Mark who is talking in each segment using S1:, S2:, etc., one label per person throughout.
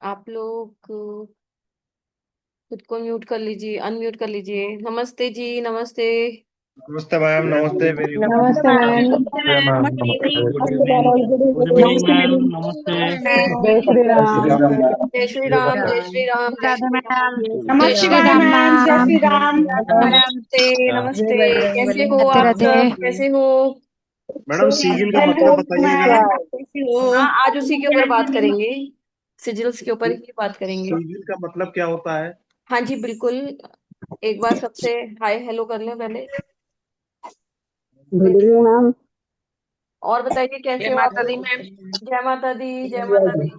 S1: आप लोग खुद को म्यूट कर लीजिए, अनम्यूट कर लीजिए। नमस्ते जी, नमस्ते।
S2: नमस्ते मैम, नमस्ते, वेरी गुड
S3: नमस्ते
S4: नमस्ते
S3: मैम।
S4: मैम।
S3: नमस्ते
S5: नमस्ते
S3: मैम।
S5: मैम,
S3: गुड
S5: नमस्ते।
S3: Evening.
S2: Good evening.
S4: Good evening
S3: नमस्ते
S4: मैम।
S3: मैम।
S4: नमस्ते।
S1: नमस्ते।
S3: जय श्री
S2: जय श्री
S3: राम।
S2: राम।
S1: जय श्री राम, जय श्री राम, जय
S3: राधे
S1: श्री
S3: मैम।
S1: राम।
S3: जय
S4: नमस्ते
S3: श्री
S6: शिवाय
S4: राम
S3: राम।
S6: मैम, जय
S4: मैम।
S6: श्री राम।
S1: नमस्ते, नमस्ते। कैसे हो
S4: राधे
S1: आप
S4: राधे।
S1: सब, कैसे हो?
S2: मैडम, सिगिल का
S6: हेलो
S2: मतलब बताइए जरा।
S6: मैम, कैसी हो?
S1: हाँ, आज उसी के ऊपर बात करेंगे। सिजिल्स के ऊपर ही बात करेंगे।
S2: सिगिल का मतलब क्या होता है?
S1: हाँ जी, बिल्कुल। एक बार सबसे हाय हेलो कर लें पहले।
S3: Good evening ma'am.
S1: और बताइए कैसे
S6: जय
S1: हो आप
S6: माता दी
S1: लोग?
S6: मैम।
S1: जय माता दी, जय माता दी।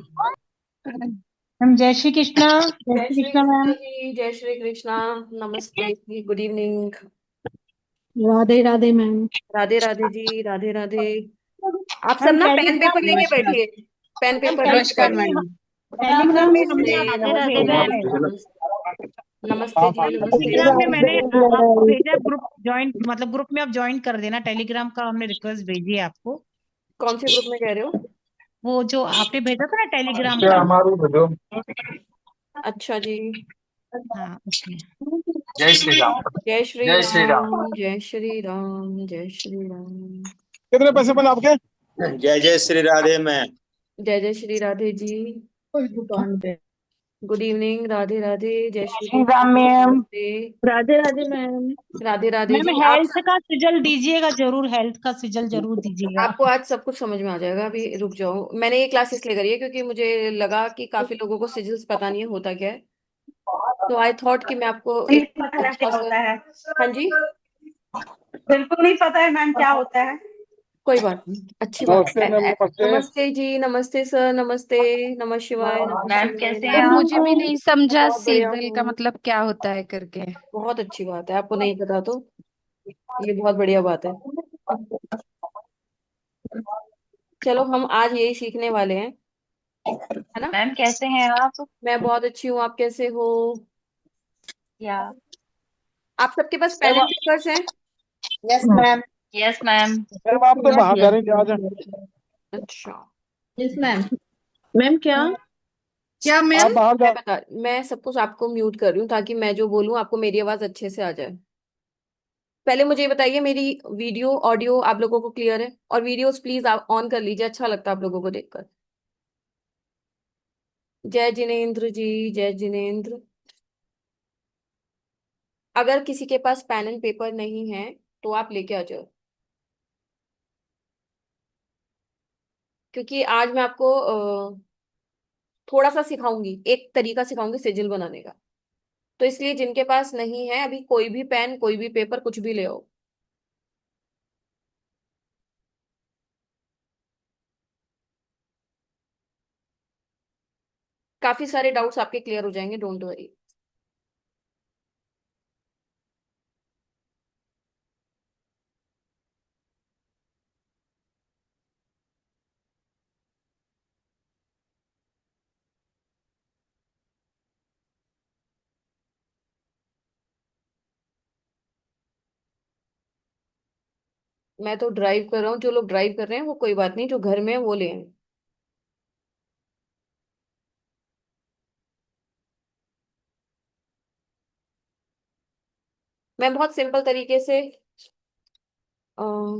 S3: मैम जय श्री कृष्णा। जय
S1: जय
S3: श्री
S1: श्री
S3: कृष्णा
S1: कृष्ण
S3: मैम।
S1: जी, जय श्री कृष्णा। नमस्ते जी, good evening.
S4: Radhe Radhe ma'am.
S1: Radhe Radhe जी, राधे राधे। आप सब
S3: मैम
S1: ना पेन
S3: टेलीग्राम
S1: पेपर लेके
S6: नमस्कार।
S1: बैठिए। पेन
S3: मैम
S1: पेपर लेके
S6: नमस्कार
S3: टेलीग्राम
S1: बैठिए।
S6: मैम।
S3: टेलीग्राम में
S1: नमस्ते,
S3: हमने
S4: राधे
S3: आपको
S4: राधे
S3: भेजा
S4: मैम।
S3: है।
S1: नमस्ते जी, नमस्ते।
S3: टेलीग्राम में मैंने आपको भेजा ग्रुप ज्वाइन, मतलब ग्रुप में आप ज्वाइन कर देना। टेलीग्राम का हमने रिक्वेस्ट भेजी है आपको।
S1: कौन से ग्रुप में कह रहे हो?
S3: वो जो आपने भेजा था ना टेलीग्राम
S5: क्या
S3: का।
S5: हमारे भेजो।
S1: अच्छा जी।
S3: हाँ उसमें।
S2: जय श्री राम।
S1: जय श्री
S2: जय श्री राम।
S1: राम, जय श्री राम, जय श्री राम।
S5: कितने पैसे बने आपके?
S2: जय जय श्री राधे मैम।
S1: जय जय श्री राधे जी।
S4: दुकान पे।
S1: गुड इवनिंग, राधे राधे, जय श्री
S3: श्री राम
S1: कृष्ण,
S3: मैम।
S1: नमस्ते।
S4: राधे राधे मैम।
S1: राधे राधे
S3: मैम
S1: जी। आप
S3: हेल्थ का सिजल दीजिएगा जरूर, हेल्थ का सिजल जरूर दीजिएगा।
S1: आपको आज सब कुछ समझ में आ जाएगा। अभी रुक जाओ, मैंने ये क्लास इसलिए करी है क्योंकि मुझे लगा कि काफी लोगों को सिजल्स पता नहीं है होता क्या है। तो आई थॉट कि मैं आपको
S6: नहीं
S1: एक
S6: पता है
S1: अच्छा
S6: क्या
S1: सा।
S6: होता है?
S1: हाँ जी।
S6: बिल्कुल नहीं पता है मैम क्या होता है।
S1: कोई बात नहीं, अच्छी बात
S5: नमस्ते
S1: है।
S5: मैम, नमस्ते।
S1: नमस्ते जी, नमस्ते सर, नमस्ते। नमः शिवाय, नमः
S6: मैम
S1: शिवाय,
S6: कैसे
S1: नमः
S6: हैं
S4: मैम
S6: आप?
S4: मुझे भी
S1: शिवाय।
S4: नहीं समझा
S1: बहुत बढ़िया
S4: सीजल का
S1: हूँ।
S4: मतलब क्या होता है करके।
S1: बहुत अच्छी बात है, आपको नहीं पता तो ये बहुत बढ़िया बात है। चलो, हम आज यही सीखने वाले हैं, है ना?
S6: मैम कैसे हैं आप?
S1: मैं बहुत अच्छी हूँ, आप कैसे हो?
S6: या
S1: आप सबके पास पेन एंड पेपर्स हैं?
S6: Yes ma'am. Yes ma'am.
S5: Ma'am आप तो बाहर जा रही थी आज।
S1: अच्छा।
S4: Yes ma'am. मैम क्या? क्या
S5: आप
S4: मैम?
S5: बाहर जा।
S1: मैं सब कुछ आपको म्यूट कर रही हूँ ताकि मैं जो बोलूँ आपको मेरी आवाज अच्छे से आ जाए। पहले मुझे ये बताइए, मेरी वीडियो ऑडियो आप लोगों को क्लियर है? और वीडियोस प्लीज आप ऑन कर लीजिए, अच्छा लगता है आप लोगों को देखकर। जय जिनेन्द्र जी, जय जिनेन्द्र। अगर किसी के पास पेन एंड पेपर नहीं है तो आप लेके आ जाओ, क्योंकि आज मैं आपको थोड़ा सा सिखाऊंगी, एक तरीका सिखाऊंगी सिजिल बनाने का। तो इसलिए जिनके पास नहीं है अभी, कोई भी पेन, कोई भी पेपर, कुछ भी ले आओ। काफी सारे डाउट्स आपके क्लियर हो जाएंगे, डोंट वरी। मैं तो ड्राइव कर रहा हूँ, जो लोग ड्राइव कर रहे हैं वो कोई बात नहीं, जो घर में है वो ले आए। मैं बहुत सिंपल तरीके से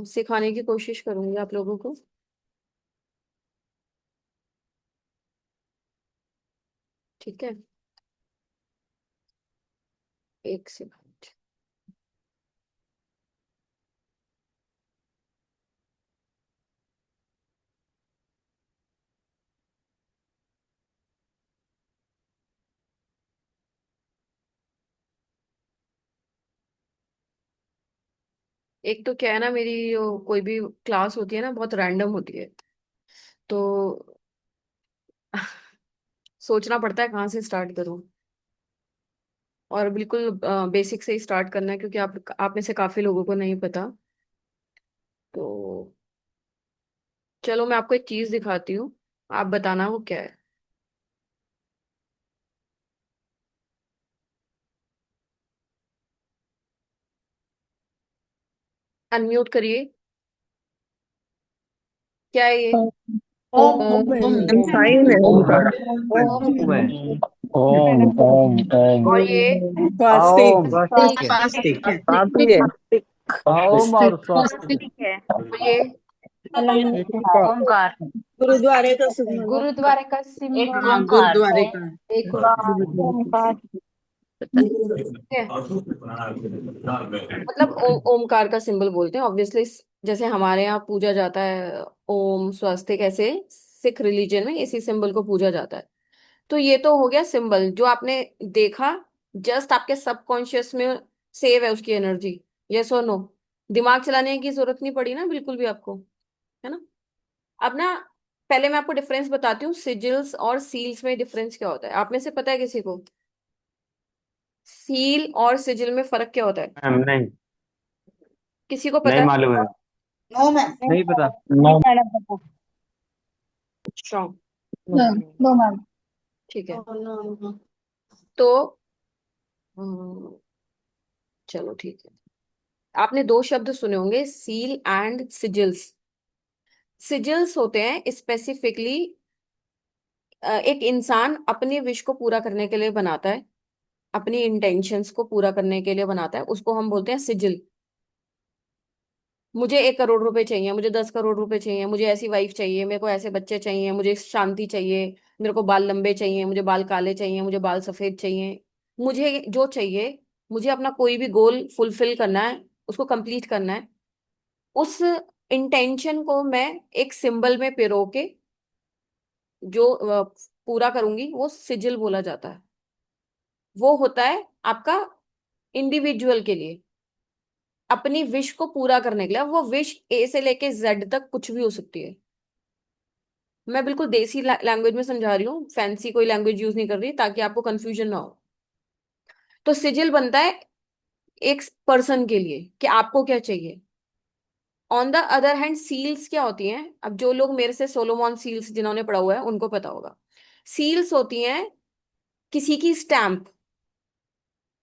S1: सिखाने की कोशिश करूंगी आप लोगों को। ठीक है, एक सेकंड। एक तो क्या है ना, मेरी कोई भी क्लास होती है ना, बहुत रैंडम होती है। तो सोचना पड़ता है कहाँ से स्टार्ट करूँ। और बिल्कुल बेसिक से ही स्टार्ट करना है, क्योंकि आप में से काफी लोगों को नहीं पता। तो चलो, मैं आपको एक चीज दिखाती हूँ, आप बताना वो क्या है। अनम्यूट करिए। क्या है ये?
S4: ओम साइन है उनका।
S7: ओम है।
S5: ओम ओम ओम
S1: और ये
S7: ओम स्वस्तिक है।
S4: स्वास्तिक है।
S7: ओम और स्वस्तिक।
S6: ठीक है।
S1: और ये
S7: ओमकार।
S4: गुरुद्वारे का सिग्नल।
S6: गुरुद्वारे का
S4: हाँ
S6: सिंबल
S4: गुरुद्वारे का।
S6: एक ओमकार।
S1: है। मतलब ओमकार का सिंबल बोलते हैं ऑब्वियसली। जैसे हमारे यहाँ पूजा जाता है ओम स्वस्तिक, ऐसे सिख रिलीजन में इसी सिंबल को पूजा जाता है। तो ये तो हो गया सिंबल जो आपने देखा, जस्ट आपके सबकॉन्शियस में सेव है उसकी एनर्जी। यस और नो? दिमाग चलाने की जरूरत नहीं पड़ी ना बिल्कुल भी आपको, है ना? अब ना, पहले मैं आपको डिफरेंस बताती हूँ, सिजिल्स और सील्स में डिफरेंस क्या होता है। आप में से पता है किसी को सील और सिजिल में फर्क क्या होता है?
S7: मैम नहीं,
S1: किसी को पता
S7: नहीं
S1: है?
S7: मालूम है।
S4: No ma'am.
S7: नहीं पता।
S5: No
S1: strong.
S4: No ma'am.
S1: ठीक है।
S4: नो।
S1: तो हम्म, चलो ठीक है। आपने दो शब्द सुने होंगे, सील एंड सिजिल्स। सिजिल्स होते हैं स्पेसिफिकली एक इंसान अपने विश को पूरा करने के लिए बनाता है, अपनी इंटेंशंस को पूरा करने के लिए बनाता है, उसको हम बोलते हैं सिजिल। मुझे 1 करोड़ रुपए चाहिए, मुझे 10 करोड़ रुपए चाहिए, मुझे ऐसी वाइफ चाहिए, मेरे को ऐसे बच्चे चाहिए, मुझे शांति चाहिए, मेरे को बाल लंबे चाहिए, मुझे बाल काले चाहिए, मुझे बाल सफेद चाहिए, मुझे जो चाहिए, मुझे अपना कोई भी गोल फुलफिल करना है, उसको कंप्लीट करना है। उस इंटेंशन को मैं एक सिंबल में पिरो के जो पूरा करूंगी वो सिजिल बोला जाता है। वो होता है आपका इंडिविजुअल के लिए, अपनी विश को पूरा करने के लिए। वो विश ए से लेके जेड तक कुछ भी हो सकती है। मैं बिल्कुल देसी लैंग्वेज में समझा रही हूँ, फैंसी कोई लैंग्वेज यूज नहीं कर रही ताकि आपको कंफ्यूजन ना हो। तो सिजिल बनता है एक पर्सन के लिए कि आपको क्या चाहिए। On the other hand seals क्या होती हैं? अब जो लोग मेरे से सोलोमन सील्स जिन्होंने पढ़ा हुआ है उनको पता होगा। सील्स होती हैं किसी की स्टैंप।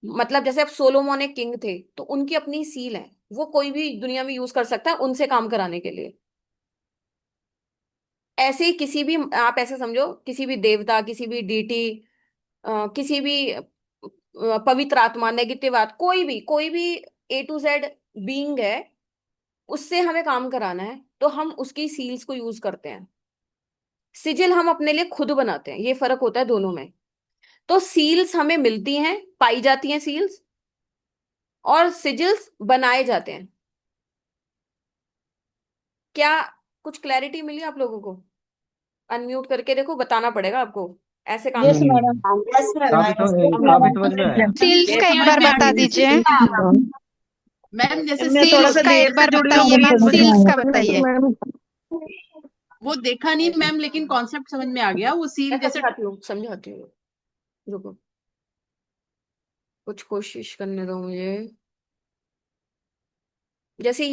S1: मतलब जैसे अब सोलोमन एक किंग थे तो उनकी अपनी सील है, वो कोई भी दुनिया में यूज कर सकता है उनसे काम कराने के लिए। ऐसे ही किसी भी, आप ऐसे समझो, किसी भी देवता, किसी भी डीटी, किसी भी पवित्र आत्मा, नेगेटिव आत्मा, कोई भी A to Z बीइंग है, उससे हमें काम कराना है तो हम उसकी सील्स को यूज करते हैं। सिजिल हम अपने लिए खुद बनाते हैं, ये फर्क होता है दोनों में। तो सील्स हमें मिलती हैं, पाई जाती हैं सील्स, और सिजिल्स बनाए जाते हैं। क्या कुछ क्लैरिटी मिली आप लोगों को? अनम्यूट करके देखो, बताना पड़ेगा आपको, ऐसे काम
S4: यस
S1: नहीं है।
S4: मैडम। यस
S7: काफी समझ में आया।
S8: सील्स का एक बार बता दीजिए।
S4: मैम जैसे
S8: मैं थोड़ा
S4: सील्स
S8: सा
S4: का
S8: देर
S4: एक
S8: से
S4: बार
S8: जुड़ी हूँ,
S4: बताइए,
S8: मैम सील्स का बताइए।
S4: वो देखा नहीं मैम, लेकिन कॉन्सेप्ट समझ में आ गया। वो सील
S1: मैं
S4: जैसे
S1: समझाती हूँ, रुको, कुछ कोशिश करने दो मुझे। जैसे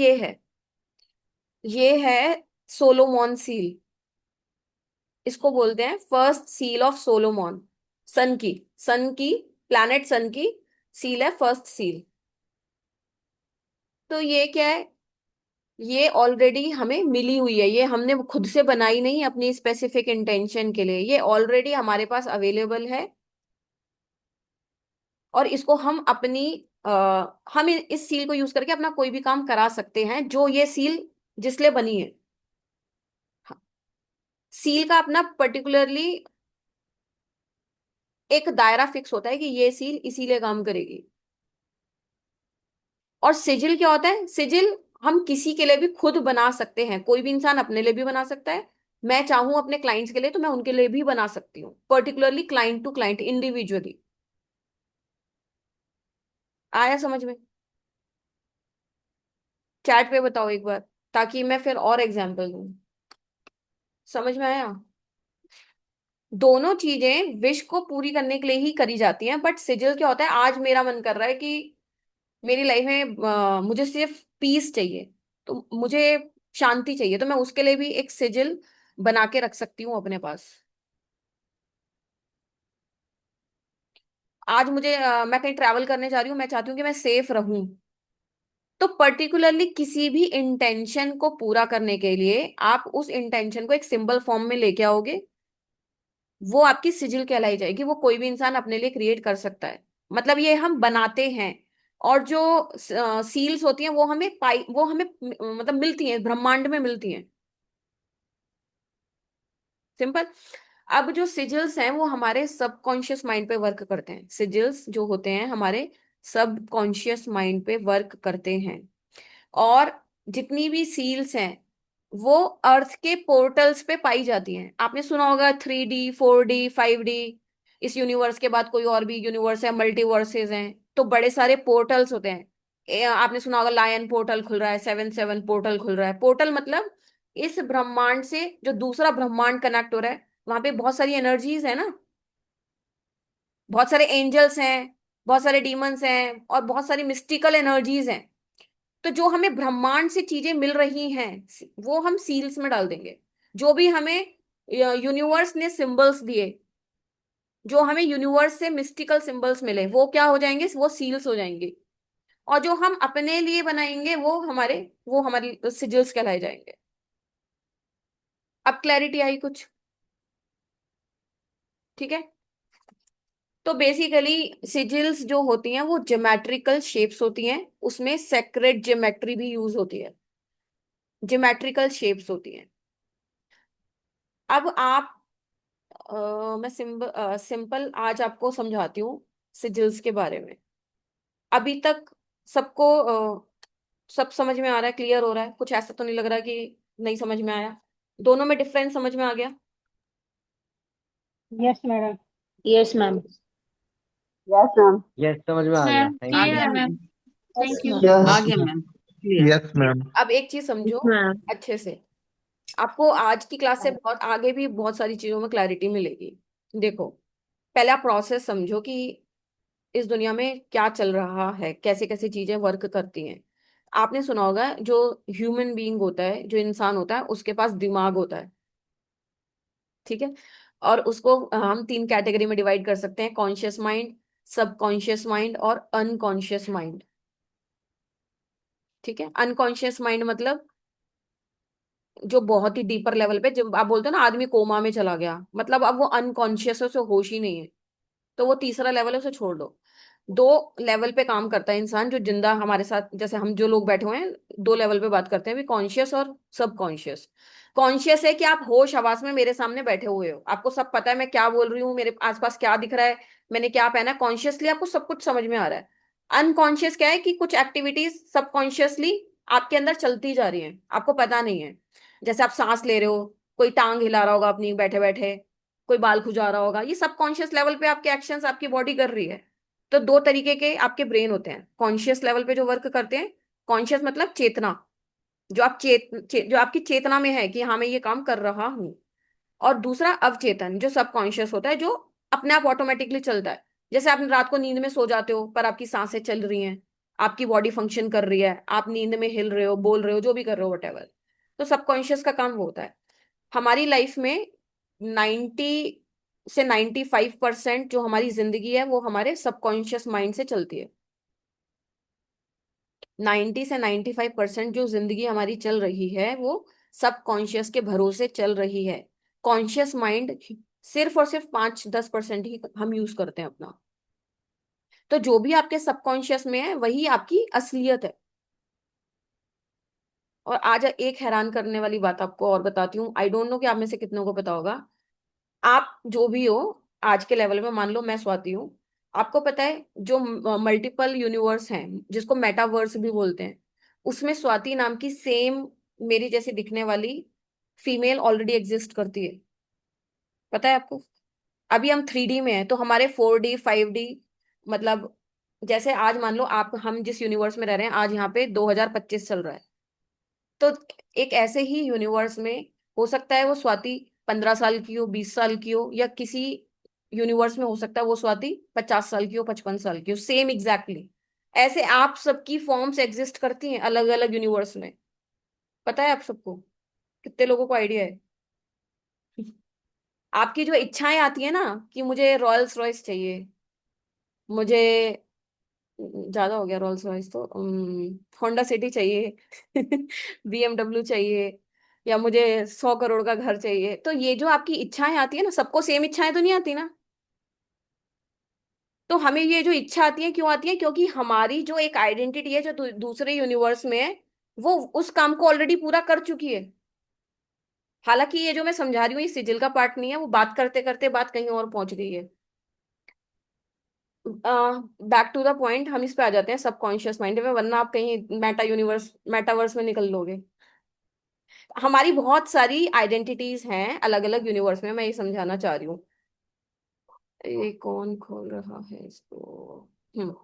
S1: ये है सोलोमन सील, इसको बोलते हैं फर्स्ट सील ऑफ सोलोमन। सन की प्लैनेट सन की सील है फर्स्ट सील। तो ये क्या है? ये ऑलरेडी हमें मिली हुई है, ये हमने खुद से बनाई नहीं अपनी स्पेसिफिक इंटेंशन के लिए, ये ऑलरेडी हमारे पास अवेलेबल है। और इसको हम अपनी हम इस सील को यूज करके अपना कोई भी काम करा सकते हैं जो ये सील जिसलिए बनी है। सील का अपना पर्टिकुलरली एक दायरा फिक्स होता है कि ये सील इसीलिए काम करेगी। और सिजिल क्या होता है? सिजिल हम किसी के लिए भी खुद बना सकते हैं, कोई भी इंसान अपने लिए भी बना सकता है। मैं चाहूं अपने क्लाइंट्स के लिए तो मैं उनके लिए भी बना सकती हूँ, particularly client to client, individually. आया समझ में? चैट पे बताओ एक बार, ताकि मैं फिर और एग्जांपल दूं। समझ में आया? दोनों चीजें विश को पूरी करने के लिए ही करी जाती हैं, बट सिजिल क्या होता है? आज मेरा मन कर रहा है कि मेरी लाइफ में मुझे सिर्फ पीस चाहिए, तो मुझे शांति चाहिए, तो मैं उसके लिए भी एक सिजिल बना के रख सकती हूँ अपने पास। आज मुझे मैं कहीं ट्रैवल करने जा रही हूँ, मैं चाहती हूँ कि मैं सेफ रहूं, तो पर्टिकुलरली किसी भी इंटेंशन को पूरा करने के लिए आप उस इंटेंशन को एक सिंबल फॉर्म में लेके आओगे, वो आपकी सिजिल कहलाई जाएगी। वो कोई भी इंसान अपने लिए क्रिएट कर सकता है, मतलब ये हम बनाते हैं। और जो सील्स होती हैं वो हमें मतलब मिलती हैं, ब्रह्मांड में मिलती हैं। सिंपल। अब जो सिजिल्स हैं वो हमारे सबकॉन्शियस माइंड पे वर्क करते हैं। सिजिल्स जो होते हैं हमारे सबकॉन्शियस माइंड पे वर्क करते हैं। और जितनी भी सील्स हैं वो अर्थ के पोर्टल्स पे पाई जाती हैं। आपने सुना होगा 3D 4D 5D। इस यूनिवर्स के बाद कोई और भी यूनिवर्स है, मल्टीवर्सेस हैं, तो बड़े सारे पोर्टल्स होते हैं। आपने सुना होगा लायन पोर्टल खुल रहा है, 7 7 पोर्टल खुल रहा है। पोर्टल मतलब इस ब्रह्मांड से जो दूसरा ब्रह्मांड कनेक्ट हो रहा है, वहां पे बहुत सारी एनर्जीज है ना, बहुत सारे एंजल्स हैं, बहुत सारे डीमंस हैं, और बहुत सारी मिस्टिकल एनर्जीज हैं। तो जो हमें ब्रह्मांड से चीजें मिल रही हैं वो हम सील्स में डाल देंगे। जो भी हमें यूनिवर्स ने सिंबल्स दिए, जो हमें यूनिवर्स से मिस्टिकल सिंबल्स मिले, वो क्या हो जाएंगे, वो सील्स हो जाएंगे। और जो हम अपने लिए बनाएंगे वो हमारे सिजिल्स कहलाए जाएंगे। अब क्लैरिटी आई कुछ? ठीक है। तो बेसिकली सिजिल्स जो होती हैं वो ज्योमेट्रिकल शेप्स होती हैं, उसमें सेक्रेड ज्योमेट्री भी यूज होती है, ज्योमेट्रिकल शेप्स होती हैं। अब आप मैं सिंपल आज आपको समझाती हूँ सिजिल्स के बारे में। अभी तक सबको सब समझ में आ रहा है, क्लियर हो रहा है? कुछ ऐसा तो नहीं लग रहा कि नहीं समझ में आया? दोनों में डिफरेंस समझ में आ गया?
S6: Yes madam.
S4: Yes ma'am.
S6: Yes ma'am.
S7: Yes, समझ में आ गया। थैंक
S4: आ
S7: यू।
S4: गया मैम।
S6: Thank you.
S4: आ गया मैम। क्लियर।
S2: Yes ma'am.
S1: अब एक चीज समझो
S4: मैम।
S1: अच्छे से, आपको आज की क्लास से बहुत आगे भी बहुत सारी चीजों में क्लैरिटी मिलेगी। देखो, पहला प्रोसेस समझो कि इस दुनिया में क्या चल रहा है, कैसे कैसे चीजें वर्क करती हैं। आपने सुना होगा जो ह्यूमन बीइंग होता है, जो इंसान होता है, उसके पास दिमाग होता है। ठीक है। और उसको हम 3 कैटेगरी में डिवाइड कर सकते हैं: कॉन्शियस माइंड, सबकॉन्शियस माइंड और अनकॉन्शियस माइंड। ठीक है। अनकॉन्शियस माइंड मतलब जो बहुत ही डीपर लेवल पे, जब आप बोलते हो ना आदमी कोमा में चला गया, मतलब अब वो अनकॉन्शियस है, उसे होश ही नहीं है, तो वो तीसरा लेवल है, उसे छोड़ दो। 2 लेवल पे काम करता है इंसान जो जिंदा हमारे साथ, जैसे हम जो लोग बैठे हुए हैं, 2 लेवल पे बात करते हैं, भी कॉन्शियस और सब कॉन्शियस। कॉन्शियस है कि आप होश हवास में मेरे सामने बैठे हुए हो, आपको सब पता है मैं क्या बोल रही हूँ, मेरे आसपास क्या दिख रहा है, मैंने क्या पहना है, कॉन्शियसली आपको सब कुछ समझ में आ रहा है। अनकॉन्शियस क्या है कि कुछ एक्टिविटीज सबकॉन्शियसली आपके अंदर चलती जा रही हैं, आपको पता नहीं है। जैसे आप सांस ले रहे हो, कोई टांग हिला रहा होगा अपनी बैठे बैठे, कोई बाल खुजा रहा होगा, ये सब कॉन्शियस लेवल पे आपके एक्शंस आपकी बॉडी कर रही है। तो 2 तरीके के आपके ब्रेन होते हैं कॉन्शियस लेवल पे जो वर्क करते हैं। कॉन्शियस मतलब चेतना, जो जो आपकी चेतना में है कि हाँ मैं ये काम कर रहा हूँ। और दूसरा अवचेतन, जो सबकॉन्शियस होता है, जो अपने आप ऑटोमेटिकली चलता है। जैसे आप रात को नींद में सो जाते हो पर आपकी सांसें चल रही हैं, आपकी बॉडी फंक्शन कर रही है, आप नींद में हिल रहे हो, बोल रहे हो, जो भी कर रहे हो, वटेवर। तो सबकॉन्शियस का काम वो होता है। हमारी लाइफ में 90 से 95% जो हमारी जिंदगी है वो हमारे सबकॉन्शियस माइंड से चलती है। 90 से 95% जो जिंदगी हमारी चल रही है वो सबकॉन्शियस के भरोसे चल रही है। कॉन्शियस माइंड सिर्फ और सिर्फ 5-10% ही हम यूज करते हैं अपना। तो जो भी आपके सबकॉन्शियस में है वही आपकी असलियत है। और आज एक हैरान करने वाली बात आपको और बताती हूँ, आई डोंट नो कि आप में से कितनों को पता होगा। आप जो भी हो, आज के लेवल में मान लो मैं स्वाति हूँ, आपको पता है जो मल्टीपल यूनिवर्स हैं जिसको मेटावर्स भी बोलते हैं, उसमें स्वाति नाम की सेम मेरी जैसी दिखने वाली फीमेल ऑलरेडी एग्जिस्ट करती है। पता है आपको? अभी हम 3D में हैं, तो हमारे 4D 5D, मतलब जैसे आज मान लो आप, हम जिस यूनिवर्स में रह रहे हैं आज यहाँ पे 2025 चल रहा है, तो एक ऐसे ही यूनिवर्स में हो सकता है वो स्वाति 15 साल की हो, 20 साल की हो, या किसी यूनिवर्स में हो सकता है वो स्वाति 50 साल की हो, 55 साल की हो, सेम एग्जैक्टली। ऐसे आप सबकी फॉर्म्स एग्जिस्ट करती हैं अलग अलग यूनिवर्स में। पता है आप सबको? कितने लोगों को आइडिया है? आपकी जो इच्छाएं आती है ना कि मुझे रॉयल्स रॉयस चाहिए, मुझे ज्यादा हो गया रोल्स रॉयस तो। होंडा सिटी चाहिए। BMW चाहिए। या मुझे 100 करोड़ का घर चाहिए। तो ये जो आपकी इच्छाएं आती है ना, सबको सेम इच्छाएं तो नहीं आती ना। तो हमें ये जो इच्छा आती है क्यों आती है? क्योंकि हमारी जो एक आइडेंटिटी है जो दूसरे यूनिवर्स में है, वो उस काम को ऑलरेडी पूरा कर चुकी है। हालांकि ये जो मैं समझा रही हूँ ये सिजिल का पार्ट नहीं है, वो बात करते करते बात कहीं और पहुंच गई है। बैक टू द पॉइंट, हम इस पे आ जाते हैं सबकॉन्शियस माइंड में, वरना आप कहीं मेटावर्स में निकल लोगे। हमारी बहुत सारी आइडेंटिटीज हैं अलग अलग यूनिवर्स में, मैं ये समझाना चाह रही हूँ। ये कौन खोल रहा है इसको? हम्म।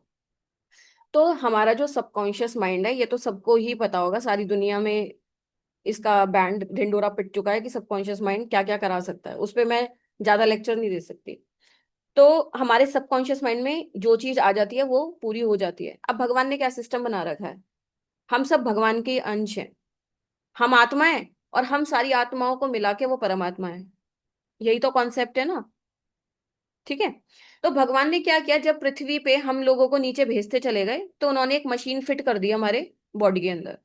S1: तो हमारा जो सबकॉन्शियस माइंड है, ये तो सबको ही पता होगा, सारी दुनिया में इसका बैंड ढिंडोरा पिट चुका है कि सबकॉन्शियस माइंड क्या क्या करा सकता है। उस पे मैं ज्यादा लेक्चर नहीं दे सकती। तो हमारे सबकॉन्शियस माइंड में जो चीज आ जाती है वो पूरी हो जाती है। अब भगवान ने क्या सिस्टम बना रखा है? हम सब भगवान के अंश हैं। हम आत्मा है, और हम सारी आत्माओं को मिला के वो परमात्मा है। यही तो कॉन्सेप्ट है ना। ठीक है। तो भगवान ने क्या किया, जब पृथ्वी पे हम लोगों को नीचे भेजते चले गए, तो उन्होंने एक मशीन फिट कर दी हमारे बॉडी के अंदर।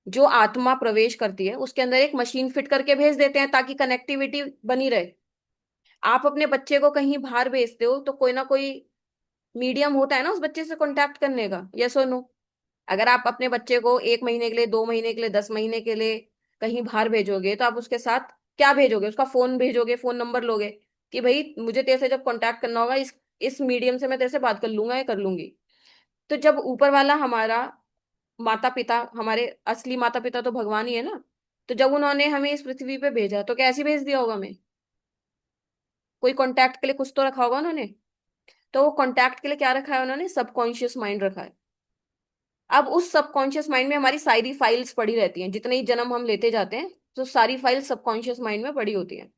S1: जो आत्मा प्रवेश करती है उसके अंदर एक मशीन फिट करके भेज देते हैं ताकि कनेक्टिविटी बनी रहे। आप अपने बच्चे को कहीं बाहर भेजते हो तो कोई ना कोई मीडियम होता है ना उस बच्चे से कांटेक्ट करने का, यस और नो? अगर आप अपने बच्चे को 1 महीने के लिए, 2 महीने के लिए, 10 महीने के लिए कहीं बाहर भेजोगे, तो आप उसके साथ क्या भेजोगे? उसका फोन भेजोगे, फोन नंबर लोगे कि भाई मुझे तेरे से जब कांटेक्ट करना होगा इस मीडियम से मैं तेरे से बात कर लूंगा या कर लूंगी। तो जब ऊपर वाला हमारा माता पिता, हमारे असली माता पिता तो भगवान ही है ना, तो जब उन्होंने हमें इस पृथ्वी पे भेजा तो क्या ऐसे ही भेज दिया होगा हमें? कोई कांटेक्ट के लिए कुछ तो रखा होगा उन्होंने। तो वो कांटेक्ट के लिए क्या रखा है उन्होंने? सबकॉन्शियस माइंड रखा है। अब उस सबकॉन्शियस माइंड में हमारी सारी फाइल्स पड़ी रहती हैं, जितने ही जन्म हम लेते जाते हैं तो सारी फाइल्स सबकॉन्शियस माइंड में पड़ी होती हैं।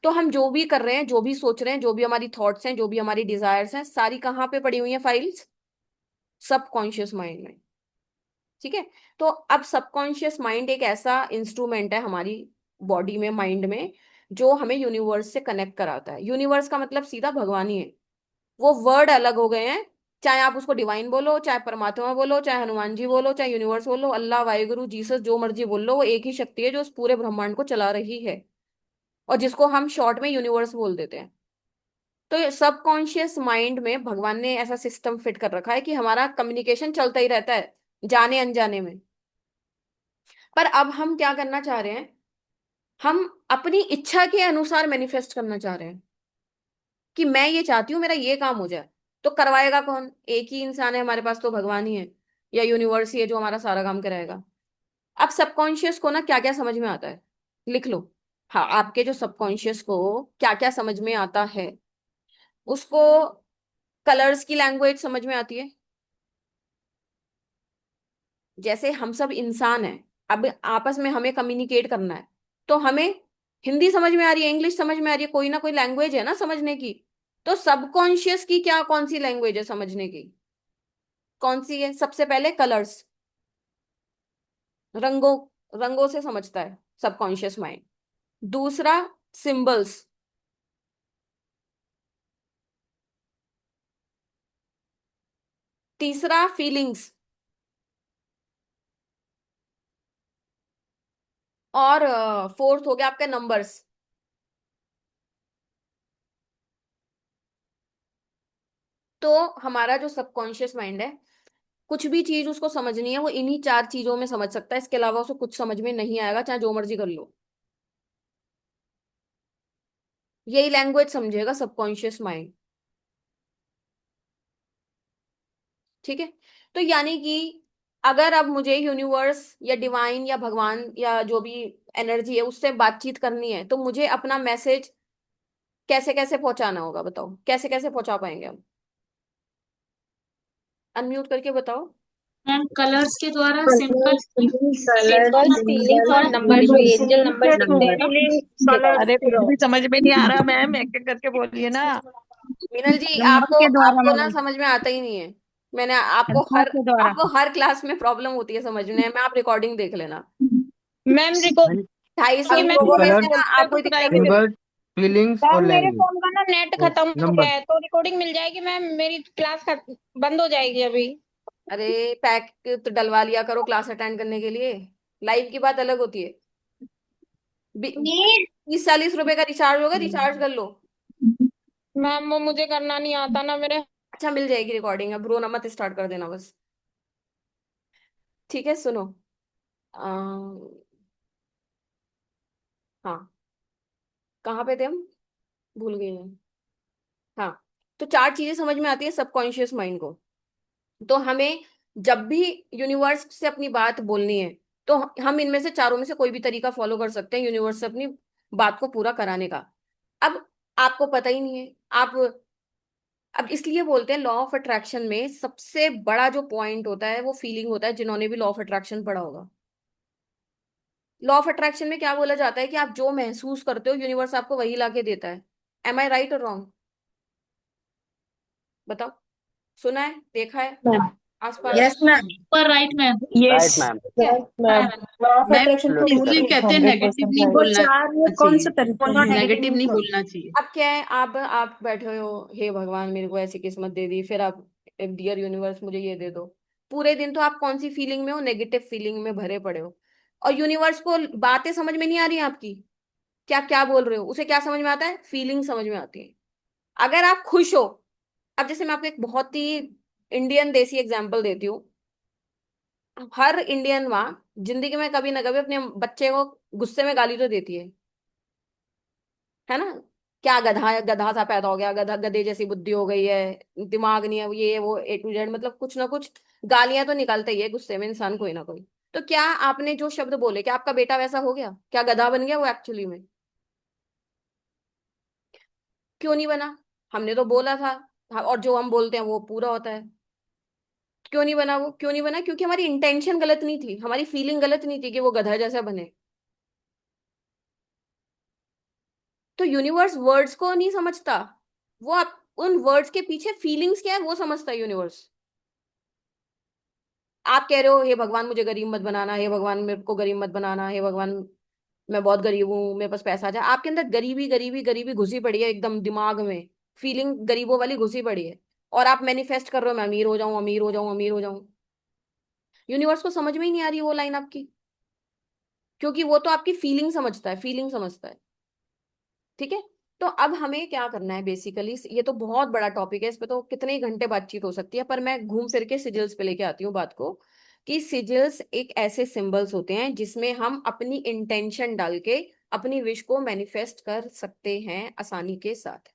S1: तो हम जो भी कर रहे हैं, जो भी सोच रहे हैं, जो भी हमारी थॉट्स हैं, जो भी हमारी डिजायर्स हैं, सारी कहाँ पे पड़ी हुई हैं फाइल्स? सबकॉन्शियस माइंड में। ठीक है। तो अब सबकॉन्शियस माइंड एक ऐसा इंस्ट्रूमेंट है हमारी बॉडी में, माइंड में, जो हमें यूनिवर्स से कनेक्ट कराता है। यूनिवर्स का मतलब सीधा भगवान ही है। वो वर्ड अलग हो गए हैं, चाहे आप उसको डिवाइन बोलो, चाहे परमात्मा बोलो, चाहे हनुमान जी बोलो, चाहे यूनिवर्स बोलो, अल्लाह, वाहिगुरु, जीसस, जो मर्जी बोल लो, वो एक ही शक्ति है जो उस पूरे ब्रह्मांड को चला रही है, और जिसको हम शॉर्ट में यूनिवर्स बोल देते हैं। तो ये सबकॉन्शियस माइंड में भगवान ने ऐसा सिस्टम फिट कर रखा है कि हमारा कम्युनिकेशन चलता ही रहता है, जाने अनजाने में। पर अब हम क्या करना चाह रहे हैं? हम अपनी इच्छा के अनुसार मैनिफेस्ट करना चाह रहे हैं कि मैं ये चाहती हूँ मेरा ये काम हो जाए। तो करवाएगा कौन? एक ही इंसान है हमारे पास, तो भगवान ही है, या यूनिवर्स ही है जो हमारा सारा काम कराएगा। अब सबकॉन्शियस को ना क्या क्या समझ में आता है, लिख लो। हाँ, आपके जो सबकॉन्शियस को क्या क्या समझ में आता है, उसको कलर्स की लैंग्वेज समझ में आती है। जैसे हम सब इंसान हैं, अब आपस में हमें कम्युनिकेट करना है, तो हमें हिंदी समझ में आ रही है, इंग्लिश समझ में आ रही है, कोई ना कोई लैंग्वेज है ना समझने की। तो सबकॉन्शियस की क्या, कौन सी लैंग्वेज है समझने की? कौन सी है? सबसे पहले कलर्स, रंगों, रंगों से समझता है सबकॉन्शियस माइंड। दूसरा, सिंबल्स। तीसरा, फीलिंग्स। और फोर्थ हो गया आपका नंबर्स। तो हमारा जो सबकॉन्शियस माइंड है, कुछ भी चीज उसको समझनी है वो इन्हीं 4 चीजों में समझ सकता है, इसके अलावा उसको कुछ समझ में नहीं आएगा, चाहे जो मर्जी कर लो। यही लैंग्वेज समझेगा सबकॉन्शियस माइंड। ठीक है। तो यानी कि अगर अब मुझे यूनिवर्स या डिवाइन या भगवान या जो भी एनर्जी है उससे बातचीत करनी है, तो मुझे अपना मैसेज कैसे कैसे पहुंचाना होगा? बताओ, कैसे कैसे पहुंचा पाएंगे हम? अनम्यूट करके बताओ।
S9: मैम कलर्स के द्वारा सिंपल
S10: सिंबल्स, फीलिंग्स और नंबर, जो एंजल नंबर होते हैं ना।
S3: अरे कुछ भी समझ में नहीं आ रहा मैम, एक एक करके बोलिए ना।
S1: मीनल जी,
S3: नंबर
S1: आपको
S3: के द्वारा
S1: आपको ना
S3: मैम,
S1: समझ में आता ही नहीं है। मैंने आपको
S3: संख्या
S1: हर
S3: के द्वारा।
S1: आपको हर क्लास में प्रॉब्लम होती है समझने में, आप रिकॉर्डिंग देख लेना।
S10: मैम रिकॉर्ड
S1: 250
S10: मैम
S1: लोगों में
S7: कलर
S1: से ना
S10: बोलते हैं
S1: आपको
S10: तो
S1: ही दिक्कत
S10: सुनाई नहीं
S1: होगी।
S10: देता।
S7: सिंबल फीलिंग्स और
S10: मैम मेरे
S7: लैंग्वेज।
S10: फोन का ना नेट खत्म हो
S7: नंबर।
S10: गया है, तो रिकॉर्डिंग मिल जाएगी मैम? मेरी क्लास बंद हो जाएगी अभी।
S1: अरे पैक तो डलवा लिया करो क्लास अटेंड करने के लिए। लाइव की बात अलग होती है। 30-40 रुपए का रिचार्ज होगा, रिचार्ज कर लो।
S10: मैम वो मुझे करना नहीं आता ना मेरे।
S1: अच्छा मिल जाएगी रिकॉर्डिंग, अब रोना मत, स्टार्ट कर देना बस। ठीक है सुनो। हाँ, कहाँ पे थे हम, भूल गए हैं। हाँ, तो 4 चीजें समझ में आती है सबकॉन्शियस माइंड को। तो हमें जब भी यूनिवर्स से अपनी बात बोलनी है, तो हम इनमें से चारों में से कोई भी तरीका फॉलो कर सकते हैं यूनिवर्स से अपनी बात को पूरा कराने का। अब आपको पता ही नहीं है आप। अब इसलिए बोलते हैं लॉ ऑफ अट्रैक्शन में सबसे बड़ा जो पॉइंट होता है वो फीलिंग होता है, जिन्होंने भी लॉ ऑफ अट्रैक्शन पढ़ा होगा। लॉ ऑफ अट्रैक्शन में क्या बोला जाता है कि आप जो महसूस करते हो यूनिवर्स आपको वही लाके देता है। एम आई राइट और रॉन्ग, बताओ। सुना है, देखा है आसपास?
S6: Yes ma'am.
S9: पर right ma'am.
S6: Yes
S5: right ma'am.
S1: क्या है?
S6: Ma'am. Law of
S4: ma'am
S6: attraction तो
S4: इसलिए कहते हैं नेगेटिव नहीं
S6: वो
S4: बोलना
S6: चार वो कौन से
S4: चाहिए,
S6: तरीके हैं?
S4: नेगेटिव नहीं बोलना चाहिए।
S1: अब क्या है, आप बैठे हो, हे भगवान मेरे को ऐसी किस्मत दे दी, फिर आप डियर यूनिवर्स मुझे ये दे दो। पूरे दिन तो आप कौन सी फीलिंग में हो, नेगेटिव फीलिंग में भरे पड़े हो। और यूनिवर्स को बातें समझ में नहीं आ रही हैं आपकी, क्या क्या बोल रहे हो, उसे क्या समझ में आता है, फीलिंग समझ में आती है। अगर आप खुश हो, अब जैसे मैं आपको एक बहुत ही इंडियन देसी एग्जाम्पल देती हूँ। हर इंडियन माँ जिंदगी में कभी ना कभी अपने बच्चे को गुस्से में गाली तो देती है ना? क्या गधा गधा सा पैदा हो गया, गधा गधे जैसी बुद्धि हो गई है, दिमाग नहीं है, ये वो ए टू जेड, मतलब कुछ ना कुछ गालियां तो निकालता ही है गुस्से में इंसान कोई ना कोई। तो क्या आपने जो शब्द बोले, क्या आपका बेटा वैसा हो गया, क्या गधा बन गया वो एक्चुअली में? क्यों नहीं बना? हमने तो बोला था। और जो हम बोलते हैं वो पूरा होता है। क्यों नहीं बना वो, क्यों नहीं बना? क्योंकि हमारी इंटेंशन गलत नहीं थी, हमारी फीलिंग गलत नहीं थी कि वो गधा जैसा बने। तो यूनिवर्स वर्ड्स को नहीं समझता, वो आप उन वर्ड्स के पीछे फीलिंग्स क्या है वो समझता है यूनिवर्स। आप कह रहे हो हे भगवान मुझे गरीब मत बनाना, हे भगवान मेरे को गरीब मत बनाना, हे भगवान मैं बहुत गरीब हूँ मेरे पास पैसा आ जाए। आपके अंदर गरीबी गरीबी गरीबी घुसी पड़ी है एकदम दिमाग में, फीलिंग गरीबों वाली घुसी पड़ी है। और आप मैनिफेस्ट कर रहे हो मैं अमीर हो जाऊं, अमीर हो जाऊं, अमीर हो जाऊं। यूनिवर्स को समझ में ही नहीं आ रही वो लाइन आपकी, क्योंकि वो तो आपकी फीलिंग समझता है, फीलिंग समझता है। ठीक है। तो अब हमें क्या करना है बेसिकली, ये तो बहुत बड़ा टॉपिक है, इस पे तो कितने ही घंटे बातचीत हो सकती है, पर मैं घूम फिर के सिजिल्स पे लेके आती हूँ बात को। कि सिजिल्स एक ऐसे सिंबल्स होते हैं जिसमें हम अपनी इंटेंशन डाल के अपनी विश को मैनिफेस्ट कर सकते हैं आसानी के साथ।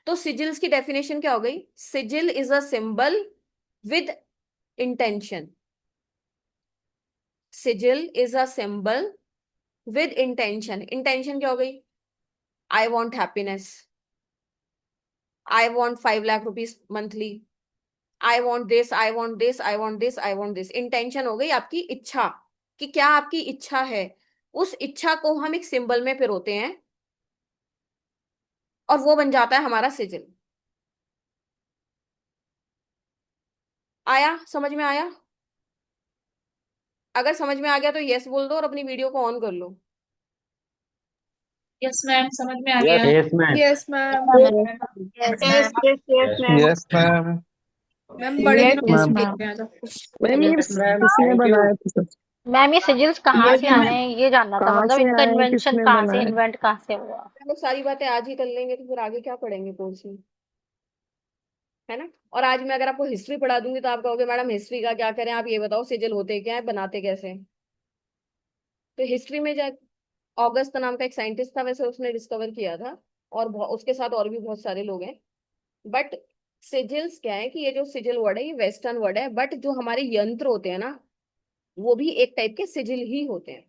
S1: तो सिजिल्स की डेफिनेशन क्या हो गई? Sigil is a symbol with intention. Sigil is a symbol with intention. Intention क्या हो गई? I want happiness, I want 5 lakh rupees monthly, I want this, I want this, I want this, I want this. Intention हो गई आपकी इच्छा, कि क्या आपकी इच्छा है। उस इच्छा को हम एक सिंबल में पिरोते हैं और वो बन जाता है हमारा सिजिल। आया समझ में? आया? अगर समझ में आ गया तो यस बोल दो और अपनी वीडियो को ऑन कर लो।
S9: यस मैम, समझ में आ गया।
S5: Yes ma'am.
S6: Yes ma'am.
S10: Yes
S6: yes yes yes ma'am.
S5: Yes ma'am.
S6: Ma'am बड़े
S8: यस
S6: दिनों
S8: मैम।
S6: बाद आ जाओ।
S5: मैम ये किसने बनाया था?
S10: मैम ये सिजिल्स कहाँ से
S6: ये
S10: आने हैं ये जानना था,
S5: कहाँ
S10: मतलब
S5: से
S10: इनका
S5: आए,
S10: इन्वेंशन
S5: किसने
S10: कहाँ से,
S5: बनाया?
S10: इन्वेंट कहाँ से हुआ?
S1: हम लोग सारी बातें आज ही कर लेंगे तो फिर आगे क्या पढ़ेंगे कोर्स में, है ना? और आज मैं अगर आपको हिस्ट्री पढ़ा दूंगी तो आप कहोगे मैडम हिस्ट्री का क्या करें, आप ये बताओ सिजिल होते क्या है, बनाते कैसे हैं? तो हिस्ट्री में जा, ऑगस्ट नाम का एक साइंटिस्ट था, वैसे उसने डिस्कवर किया था। और उसके साथ और भी बहुत सारे लोग हैं। बट सिजिल्स क्या है कि ये जो सिजिल वर्ड है ये वेस्टर्न वर्ड है, बट जो हमारे यंत्र होते हैं ना वो भी एक टाइप के सिजिल ही होते हैं।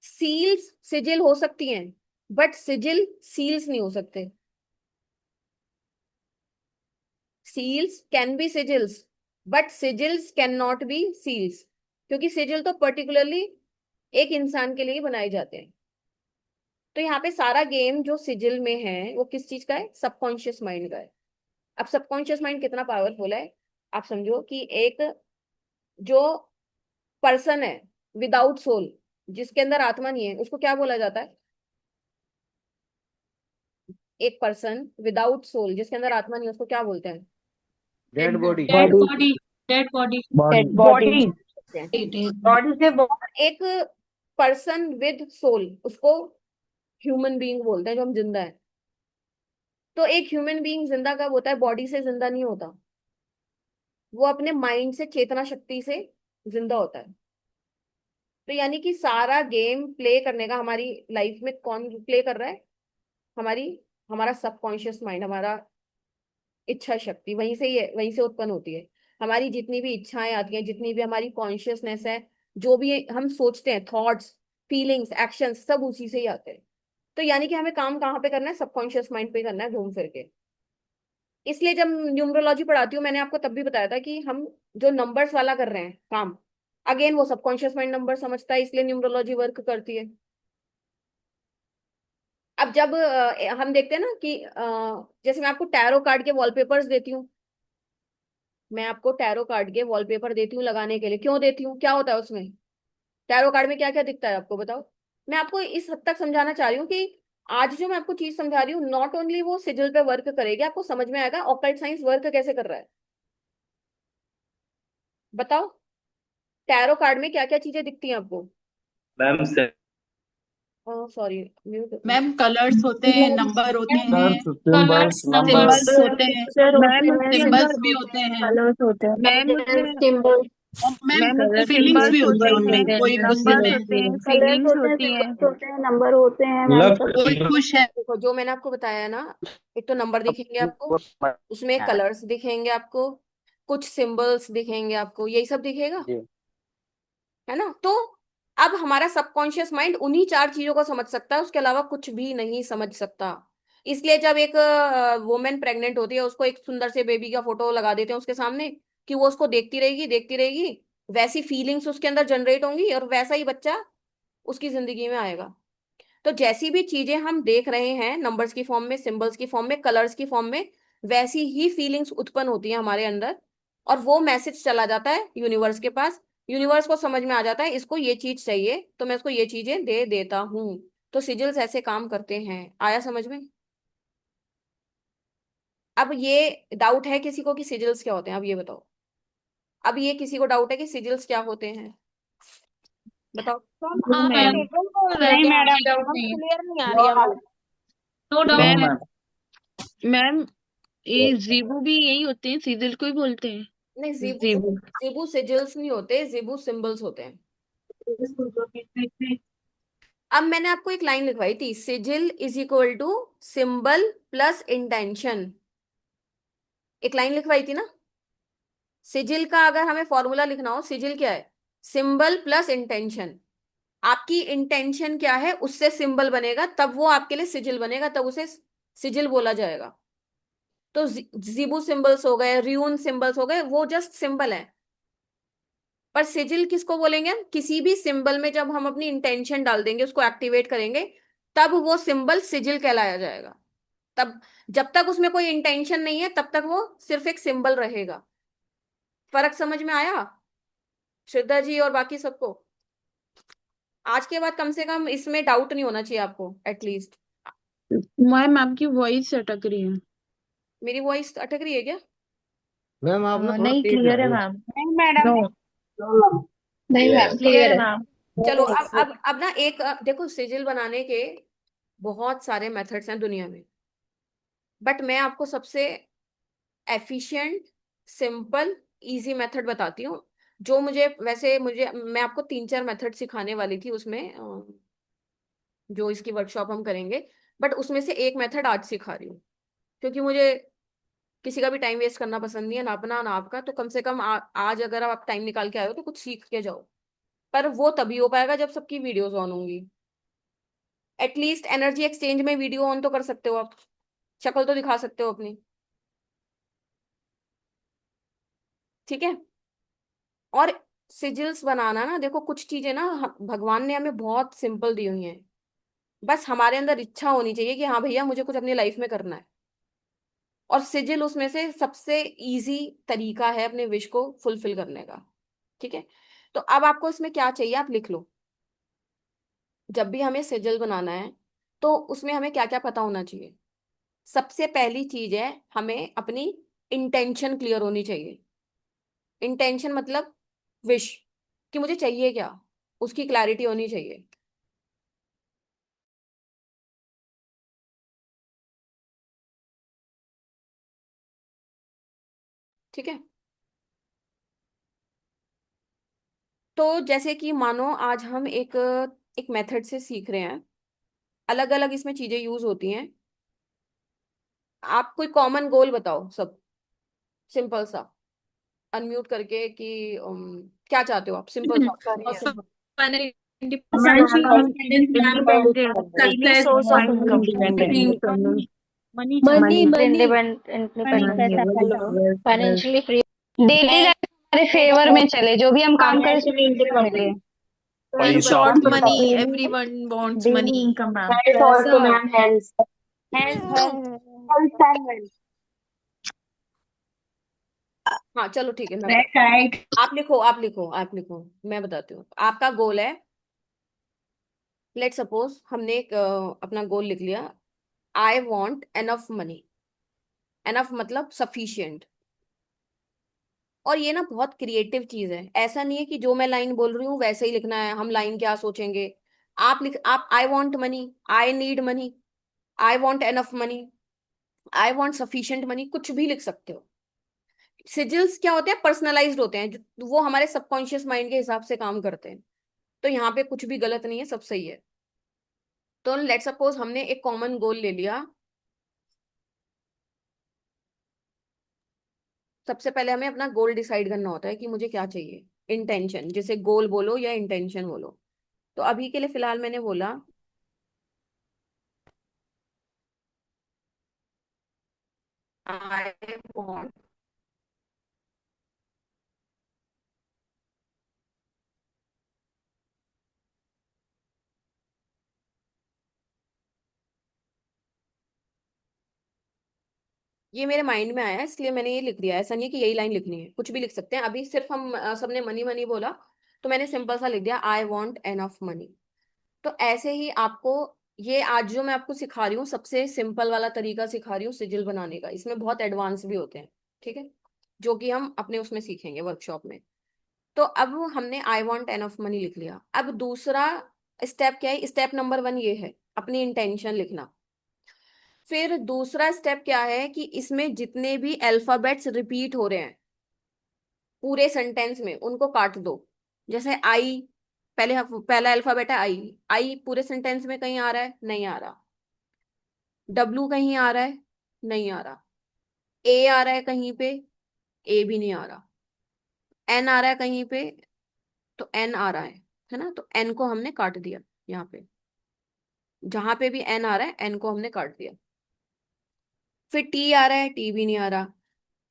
S1: सील्स सिजिल हो सकती हैं, बट सिजिल सील्स नहीं हो सकते। Seals can be sigils, but sigils can not be seals, क्योंकि सिजिल तो पर्टिकुलरली एक इंसान के लिए ही बनाए जाते हैं। तो यहाँ पे सारा गेम जो सिजिल में है वो किस चीज का है? सबकॉन्शियस माइंड का है। अब सबकॉन्शियस माइंड कितना पावरफुल है, आप समझो कि एक जो पर्सन है विदाउट सोल, जिसके अंदर आत्मा नहीं है, उसको क्या बोला जाता है? एक पर्सन विदाउट सोल, जिसके अंदर आत्मा नहीं है, उसको क्या बोलते हैं?
S7: Dead body.
S9: Dead body, dead body,
S5: body
S6: body
S1: body से एक पर्सन विद सोल, उसको ह्यूमन बीइंग बोलते हैं, जो हम जिंदा है। तो एक ह्यूमन बीइंग जिंदा कब होता है? बॉडी से जिंदा नहीं होता, वो अपने माइंड से, चेतना शक्ति से जिंदा होता है। तो यानी कि सारा गेम प्ले करने का हमारी लाइफ में कौन प्ले कर रहा है? हमारी हमारा सबकॉन्शियस माइंड, हमारा इच्छा शक्ति, वहीं से ही है, वहीं से उत्पन्न होती है। हमारी जितनी भी इच्छाएं आती हैं, जितनी भी हमारी कॉन्शियसनेस है, जो भी हम सोचते हैं, थॉट्स, फीलिंग्स, एक्शंस, सब उसी से ही आते हैं। तो यानी कि हमें काम कहाँ पे करना है? सबकॉन्शियस माइंड पे करना है, घूम फिर के। इसलिए जब न्यूमरोलॉजी पढ़ाती हूँ, मैंने आपको तब भी बताया था कि हम जो नंबर्स वाला कर रहे हैं काम, अगेन वो सबकॉन्शियस माइंड नंबर समझता है, इसलिए न्यूमरोलॉजी वर्क करती है। अब जब हम देखते हैं ना कि जैसे मैं आपको टैरो कार्ड के वॉलपेपर्स देती हूँ, मैं आपको टैरो कार्ड के वॉलपेपर देती हूँ लगाने के लिए, क्यों देती हूँ? क्या होता है उसमें? टैरो कार्ड में क्या क्या दिखता है आपको, बताओ। मैं आपको इस हद तक समझाना चाह रही हूँ कि आज जो मैं आपको चीज समझा रही हूँ, नॉट ओनली वो सिजिल पे वर्क करेगी, आपको समझ में आएगा ऑकल्ट साइंस वर्क कैसे कर रहा है। बताओ, टैरो कार्ड में क्या क्या चीजें दिखती हैं आपको?
S2: Ma'am
S1: sorry, mute.
S4: Ma'am colours होते हैं, नंबर होते हैं,
S9: कलर्स, नंबर,
S4: सिंबल्स होते हैं, सिंबल्स भी होते हैं,
S5: कलर्स होते हैं।
S10: मैम सिंबल,
S4: और मैम फीलिंग्स भी होते हैं उनमें, कोई गुस्से में है,
S5: फीलिंग्स होते हैं, सिंबल्स होते हैं, नंबर होते हैं मैम।
S4: कोई खुश है।
S1: देखो, जो मैंने आपको बताया है ना, एक तो नंबर दिखेंगे आपको, उसमें कलर्स दिखेंगे आपको, कुछ सिंबल्स दिखेंगे आपको, यही सब दिखेगा, है ना? तो अब हमारा सबकॉन्शियस माइंड उन्हीं 4 चीजों को समझ सकता है, उसके अलावा कुछ भी नहीं समझ सकता। इसलिए जब एक वुमेन प्रेग्नेंट होती है, उसको एक सुंदर से बेबी का फोटो लगा देते हैं उसके सामने, कि वो उसको देखती रहेगी, देखती रहेगी, वैसी फीलिंग्स उसके अंदर जनरेट होंगी, और वैसा ही बच्चा उसकी जिंदगी में आएगा। तो जैसी भी चीजें हम देख रहे हैं नंबर्स की फॉर्म में, सिंबल्स की फॉर्म में, कलर्स की फॉर्म में, वैसी ही फीलिंग्स उत्पन्न होती हैं हमारे अंदर, और वो मैसेज चला जाता है यूनिवर्स के पास। यूनिवर्स को समझ में आ जाता है इसको ये चीज चाहिए, तो मैं इसको ये चीजें दे देता हूँ। तो सिजिल्स ऐसे काम करते हैं। आया समझ में? अब ये डाउट है किसी को कि सिजिल्स क्या होते हैं? अब ये बताओ, अब ये किसी को डाउट है कि सिजिल्स क्या होते हैं? बताओ।
S9: हाँ मैम,
S6: नहीं मैडम,
S10: क्लियर नहीं आ रही है।
S9: No doubt.
S11: मैम ये जीबू भी यही होते हैं, सीजल को ही बोलते हैं।
S1: नहीं, जिबू जिबू सिजिल्स नहीं होते, जिबू सिंबल्स होते हैं। अब मैंने आपको एक लाइन लिखवाई थी, sigil is equal to symbol plus intention. एक लाइन लिखवाई थी ना, सिजिल का अगर हमें फॉर्मूला लिखना हो, सिजिल क्या है? Symbol plus intention. आपकी इंटेंशन क्या है, उससे सिंबल बनेगा, तब वो आपके लिए सिजिल बनेगा, तब उसे सिजिल बोला जाएगा। तो जीबू सिंबल्स हो गए, र्यून सिंबल्स हो गए, वो जस्ट सिंबल है। पर सिजिल किसको बोलेंगे हम? किसी भी सिंबल में जब हम अपनी इंटेंशन डाल देंगे, उसको एक्टिवेट करेंगे, तब वो सिंबल सिजिल कहलाया जाएगा। तब जब तक उसमें कोई इंटेंशन नहीं है, तब तक वो सिर्फ एक सिंबल रहेगा। फर्क समझ में आया श्रद्धा जी और बाकी सबको? आज के बाद कम से कम इसमें डाउट नहीं होना चाहिए आपको, एटलीस्ट।
S11: मैम आपकी वॉइस अटक रही है।
S1: मेरी वॉइस अटक रही है क्या?
S7: मैम आप ना थोड़ा
S5: नहीं,
S7: तेज
S5: क्लियर है
S7: बोलिए।
S5: मैम।
S6: नहीं मैडम,
S10: नहीं मैम
S1: क्लियर है।
S10: मैम।
S1: चलो, अब ना एक देखो, सिजिल बनाने के बहुत सारे मेथड्स हैं दुनिया में, बट मैं आपको सबसे एफिशिएंट, सिंपल, इजी मेथड बताती हूँ। जो मुझे मैं आपको 3-4 मेथड सिखाने वाली थी उसमें, जो इसकी वर्कशॉप हम करेंगे, बट उसमें से एक मेथड आज सिखा रही हूँ, क्योंकि मुझे किसी का भी टाइम वेस्ट करना पसंद नहीं है, ना अपना ना आपका। तो कम से कम आज अगर आप टाइम निकाल के आए हो तो कुछ सीख के जाओ। पर वो तभी हो पाएगा जब सबकी वीडियोस ऑन होंगी। एटलीस्ट एनर्जी एक्सचेंज में वीडियो ऑन तो कर सकते हो आप, शक्ल तो दिखा सकते हो अपनी, ठीक है? और सिजिल्स बनाना ना, देखो कुछ चीजें ना भगवान ने हमें बहुत सिंपल दी हुई हैं, बस हमारे अंदर इच्छा होनी चाहिए कि हाँ भैया मुझे कुछ अपनी लाइफ में करना है। और सिजिल उसमें से सबसे इजी तरीका है अपने विश को फुलफिल करने का, ठीक है? तो अब आपको इसमें क्या चाहिए आप लिख लो। जब भी हमें सिजिल बनाना है तो उसमें हमें क्या क्या पता होना चाहिए। सबसे पहली चीज है हमें अपनी इंटेंशन क्लियर होनी चाहिए। इंटेंशन मतलब विश, कि मुझे चाहिए क्या, उसकी क्लैरिटी होनी चाहिए। ठीक है। तो जैसे कि मानो आज हम एक एक मेथड से सीख रहे हैं, अलग अलग इसमें चीजें यूज होती हैं। आप कोई कॉमन गोल बताओ सब, सिंपल सा, अनम्यूट करके कि क्या चाहते हो आप, सिंपल सा और
S10: Career.
S1: simple।
S9: Financial independence,
S10: Daily
S9: success,
S10: source of
S9: income,
S3: money money
S5: money
S3: चाहिए
S5: मनी
S10: independent पैसा
S3: हेलो
S10: चाहिए
S5: फाइनेंशियली फ्री,
S8: डेली लाइफ हमारे फेवर में चले, जो भी हम काम करें
S10: फाइनेंशियली
S8: उसमें मिले।
S10: इंडिपेंडेंट
S2: पैसा
S9: want money, everyone wants
S3: daily
S9: money.
S3: Income ma'am.
S10: Health also ma'am health health health and wealth
S1: हाँ चलो ठीक है, मैं
S3: दैट
S1: बताती हूँ।
S3: राइट।
S1: आप लिखो आप लिखो आप लिखो, मैं बताती हूँ। आपका गोल है, लेट सपोज हमने एक अपना गोल लिख लिया, I want enough money. Enough मतलब सफिशिएंट। और ये ना बहुत क्रिएटिव चीज है, ऐसा नहीं है कि जो मैं लाइन बोल रही हूँ वैसे ही लिखना है, हम लाइन क्या सोचेंगे। आप I want money, I need money, I want enough money, I want sufficient money, कुछ भी लिख सकते हो। सिजिल्स क्या होते हैं, पर्सनलाइज्ड होते हैं, वो हमारे सबकॉन्शियस माइंड के हिसाब से काम करते हैं। तो यहाँ पे कुछ भी गलत नहीं है, सब सही है। तो लेट सपोज हमने एक कॉमन गोल ले लिया। सबसे पहले हमें अपना गोल डिसाइड करना होता है कि मुझे क्या चाहिए। इंटेंशन, जैसे गोल बोलो या इंटेंशन बोलो। तो अभी के लिए फिलहाल मैंने बोला आई वॉन्ट ये मेरे माइंड में आया इसलिए मैंने ये लिख दिया। ऐसा नहीं है कि यही लाइन लिखनी है, कुछ भी लिख सकते हैं। अभी सिर्फ हम सबने मनी मनी बोला, तो मैंने सिंपल सा लिख दिया I want an of money. तो ऐसे ही आपको, ये आज जो मैं आपको सिखा रही हूँ सबसे सिंपल वाला तरीका सिखा रही हूँ सिजिल बनाने का, इसमें बहुत एडवांस भी होते हैं। ठीक है, जो कि हम अपने उसमें सीखेंगे वर्कशॉप में। तो अब हमने I want an of money लिख लिया। अब दूसरा स्टेप क्या है, स्टेप नंबर 1 ये है अपनी इंटेंशन लिखना। फिर दूसरा स्टेप क्या है कि इसमें जितने भी अल्फाबेट्स रिपीट हो रहे हैं पूरे सेंटेंस में उनको काट दो। जैसे आई, पहला अल्फाबेट है आई, आई पूरे सेंटेंस में कहीं आ रहा है, नहीं आ रहा। डब्लू कहीं आ रहा है, नहीं आ रहा। ए आ रहा है कहीं पे, ए भी नहीं आ रहा। एन आ रहा है कहीं पे, तो एन आ रहा है ना, तो एन को हमने काट दिया। यहाँ पे जहां पे भी एन आ रहा है एन को हमने काट दिया। फिर टी आ रहा है, टी भी नहीं आ रहा।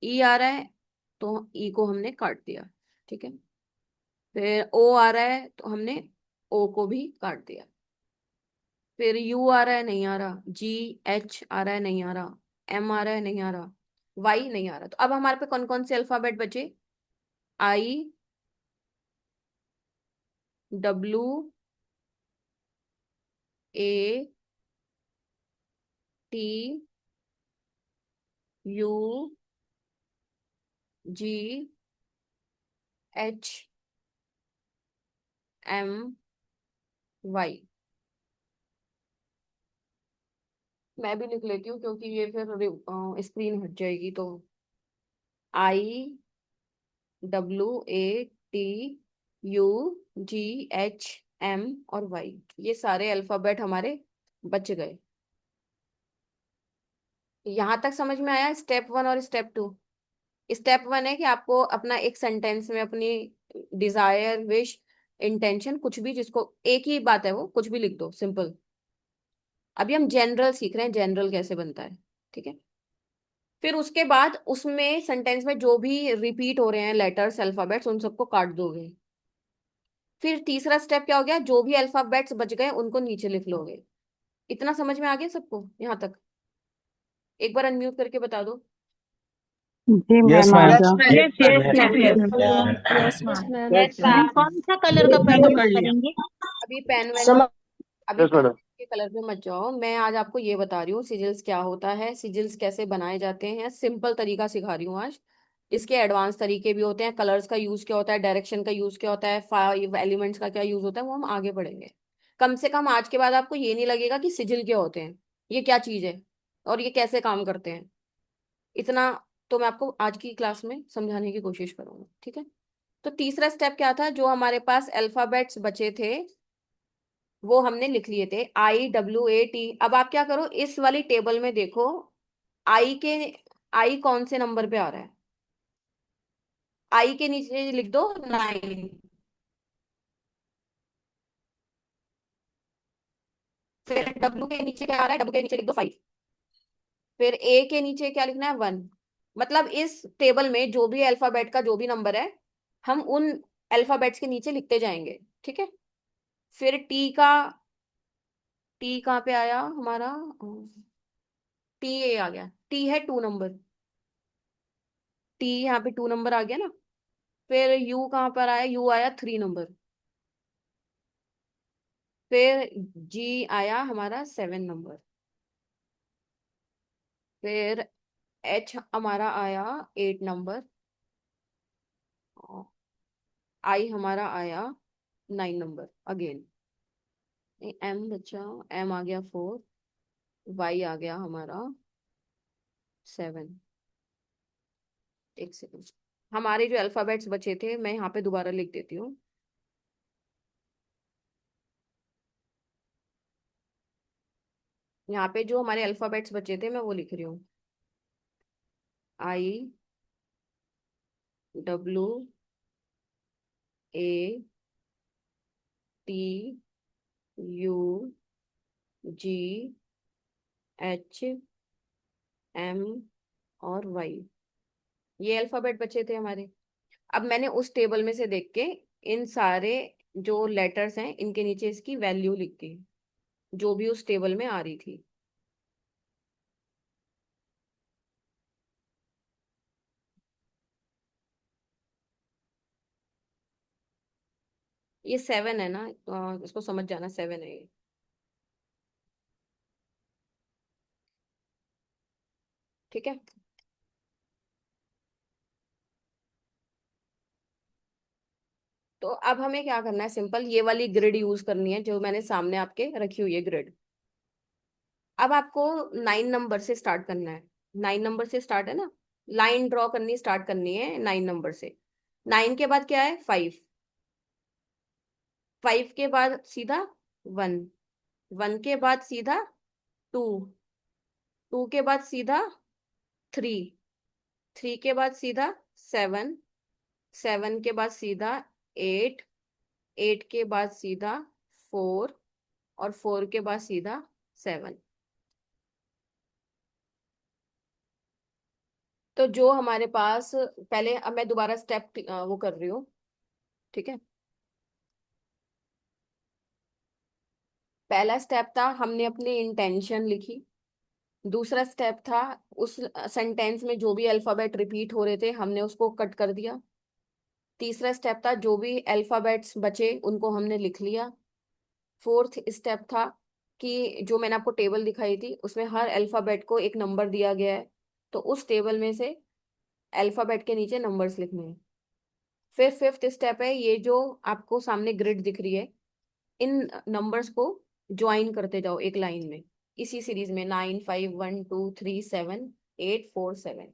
S1: ई आ रहा है, तो ई को हमने काट दिया। ठीक है। फिर ओ आ रहा है तो हमने ओ को भी काट दिया। फिर यू आ रहा है, नहीं आ रहा। जी एच आ रहा है, नहीं आ रहा। एम आ रहा है, नहीं आ रहा। वाई नहीं आ रहा। तो अब हमारे पे कौन कौन से अल्फाबेट बचे, I, W, A, T, U, G, H, M, Y. मैं भी लिख लेती हूँ क्योंकि ये फिर स्क्रीन हट जाएगी। तो I, W, A, T, U, G, H, M और वाई, ये सारे अल्फाबेट हमारे बच गए। यहां तक समझ में आया स्टेप 1 और स्टेप 2। स्टेप 1 है कि आपको अपना एक सेंटेंस में अपनी डिजायर, विश, इंटेंशन, कुछ भी, जिसको एक ही बात है वो कुछ भी लिख दो, सिंपल। अभी हम जनरल सीख रहे हैं, जनरल कैसे बनता है। ठीक है। फिर उसके बाद उसमें सेंटेंस में जो भी रिपीट हो रहे हैं लेटर्स, अल्फाबेट्स, उन सबको काट दोगे। फिर तीसरा स्टेप क्या हो गया, जो भी अल्फाबेट्स बच गए उनको नीचे लिख लोगे। इतना समझ में आ गया सबको यहाँ तक? एक बार अनम्यूट करके बता दो।
S5: जी
S2: यस
S5: मैम आ
S2: मैम।
S5: गया।
S3: Yes yes
S6: yes ma'am
S3: yes
S9: yes ma'am.
S10: Ma'am
S3: ma'am कौन सा कलर का पेन यूज करेंगे?
S1: अभी पेन वेन
S7: सम
S1: अभी
S7: यस
S1: पेन
S7: मैडम।
S1: के कलर पे मत जाओ, मैं आज आपको ये बता रही हूँ सिजिल्स क्या होता है, सिजिल्स कैसे बनाए जाते हैं, सिंपल तरीका सिखा रही हूँ आज। इसके एडवांस तरीके भी होते हैं, कलर्स का यूज क्या होता है, डायरेक्शन का यूज क्या होता है, 5 एलिमेंट्स का क्या यूज होता है, वो हम आगे पढ़ेंगे। कम से कम आज के बाद आपको ये नहीं लगेगा कि सिजिल क्या होते हैं, ये क्या चीज है और ये कैसे काम करते हैं। इतना तो मैं आपको आज की क्लास में समझाने की कोशिश करूंगा, ठीक है। तो तीसरा स्टेप क्या था, जो हमारे पास अल्फाबेट्स बचे थे वो हमने लिख लिए थे, IWAT। अब आप क्या करो, इस वाली टेबल में देखो, आई के आई कौन से नंबर पे आ रहा है, आई के नीचे लिख दो 9। फिर डब्ल्यू के नीचे क्या आ रहा है, डब्ल्यू के नीचे लिख दो 5। फिर ए के नीचे क्या लिखना है, 1। मतलब इस टेबल में जो भी अल्फाबेट का जो भी नंबर है, हम उन अल्फाबेट्स के नीचे लिखते जाएंगे, ठीक है। फिर टी कहाँ पे आया हमारा, टी ए आ गया, टी है 2 नंबर, टी यहाँ पे 2 नंबर आ गया ना। फिर यू कहाँ पर आया, यू आया 3 नंबर। फिर जी आया हमारा 7 नंबर। फिर एच हमारा आया 8 नंबर। आई हमारा आया 9 नंबर अगेन। एम बचा, एम आ गया 4, वाई आ गया हमारा 7। एक सेकंड, हमारे जो अल्फाबेट्स बचे थे मैं यहाँ पे दोबारा लिख देती हूँ। यहाँ पे जो हमारे अल्फाबेट्स बचे थे मैं वो लिख रही हूँ, IWAT UGHM और वाई, ये अल्फाबेट बचे थे हमारे। अब मैंने उस टेबल में से देख के इन सारे जो लेटर्स हैं इनके नीचे इसकी वैल्यू लिख दी, जो भी उस टेबल में आ रही थी। ये 7 है ना, तो इसको समझ जाना, 7 है ये, ठीक है। तो अब हमें क्या करना है, सिंपल ये वाली ग्रिड यूज करनी है जो मैंने सामने आपके रखी हुई है ग्रिड। अब आपको 9 नंबर से स्टार्ट करना है, 9 नंबर से स्टार्ट है ना, लाइन ड्रॉ करनी स्टार्ट करनी है 9 नंबर से। 9 के बाद क्या है, 5। 5 के बाद सीधा 1। 1 के बाद सीधा 2। 2 के बाद सीधा 3। 3 के बाद सीधा 7। 7 के बाद सीधा 8। 8 के बाद सीधा 4। और 4 के बाद सीधा 7। तो जो हमारे पास पहले, अब मैं दोबारा स्टेप वो कर रही हूँ, ठीक है। पहला स्टेप था हमने अपनी इंटेंशन लिखी। दूसरा स्टेप था उस सेंटेंस में जो भी अल्फाबेट रिपीट हो रहे थे हमने उसको कट कर दिया। तीसरा स्टेप था जो भी अल्फाबेट्स बचे उनको हमने लिख लिया। फोर्थ स्टेप था कि जो मैंने आपको टेबल दिखाई थी उसमें हर अल्फाबेट को एक नंबर दिया गया है, तो उस टेबल में से अल्फाबेट के नीचे नंबर्स लिखने हैं। फिर फिफ्थ स्टेप है ये जो आपको सामने ग्रिड दिख रही है, इन नंबर्स को ज्वाइन करते जाओ एक लाइन में, इसी सीरीज में 9 5 1 2 3 7 8 4 7।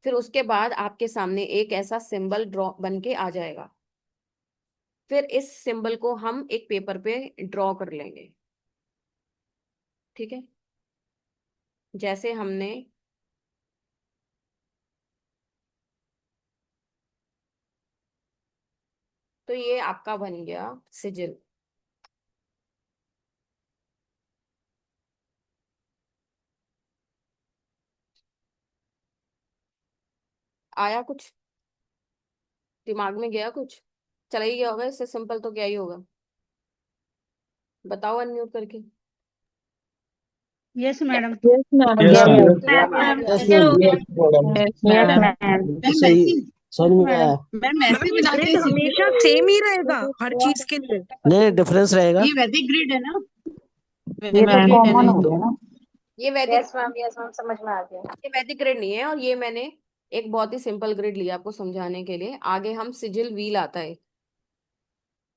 S1: फिर उसके बाद आपके सामने एक ऐसा सिंबल ड्रॉ बन के आ जाएगा। फिर इस सिंबल को हम एक पेपर पे ड्रॉ कर लेंगे, ठीक है। जैसे हमने तो ये आपका बन गया सिजिल। आया कुछ दिमाग में, गया कुछ, चला ही गया होगा, इससे सिंपल तो क्या ही होगा, बताओ अनम्यूट करके।
S6: Yes madam.
S2: Yes, ma'am.
S7: Yes
S4: ma'am
S7: सही
S4: ऐसे
S7: समझ में आया।
S4: मैम ऐसे बनाते हैं
S9: हमेशा सेम ही रहेगा हर चीज के लिए।
S7: नहीं डिफरेंस रहेगा।
S4: ये वैदिक ग्रिड है ना,
S5: ये तो
S4: वैदिक ग्रिड है
S5: कॉमन
S4: ना
S5: हो
S4: ये तो।
S5: गया ना।
S1: ये वैदिक
S10: यस मैम समझ में आ गया।
S1: ये वैदिक ग्रिड नहीं है, और ये मैंने एक बहुत ही सिंपल ग्रिड लिया आपको समझाने के लिए। आगे हम सिजिल व्हील आता है,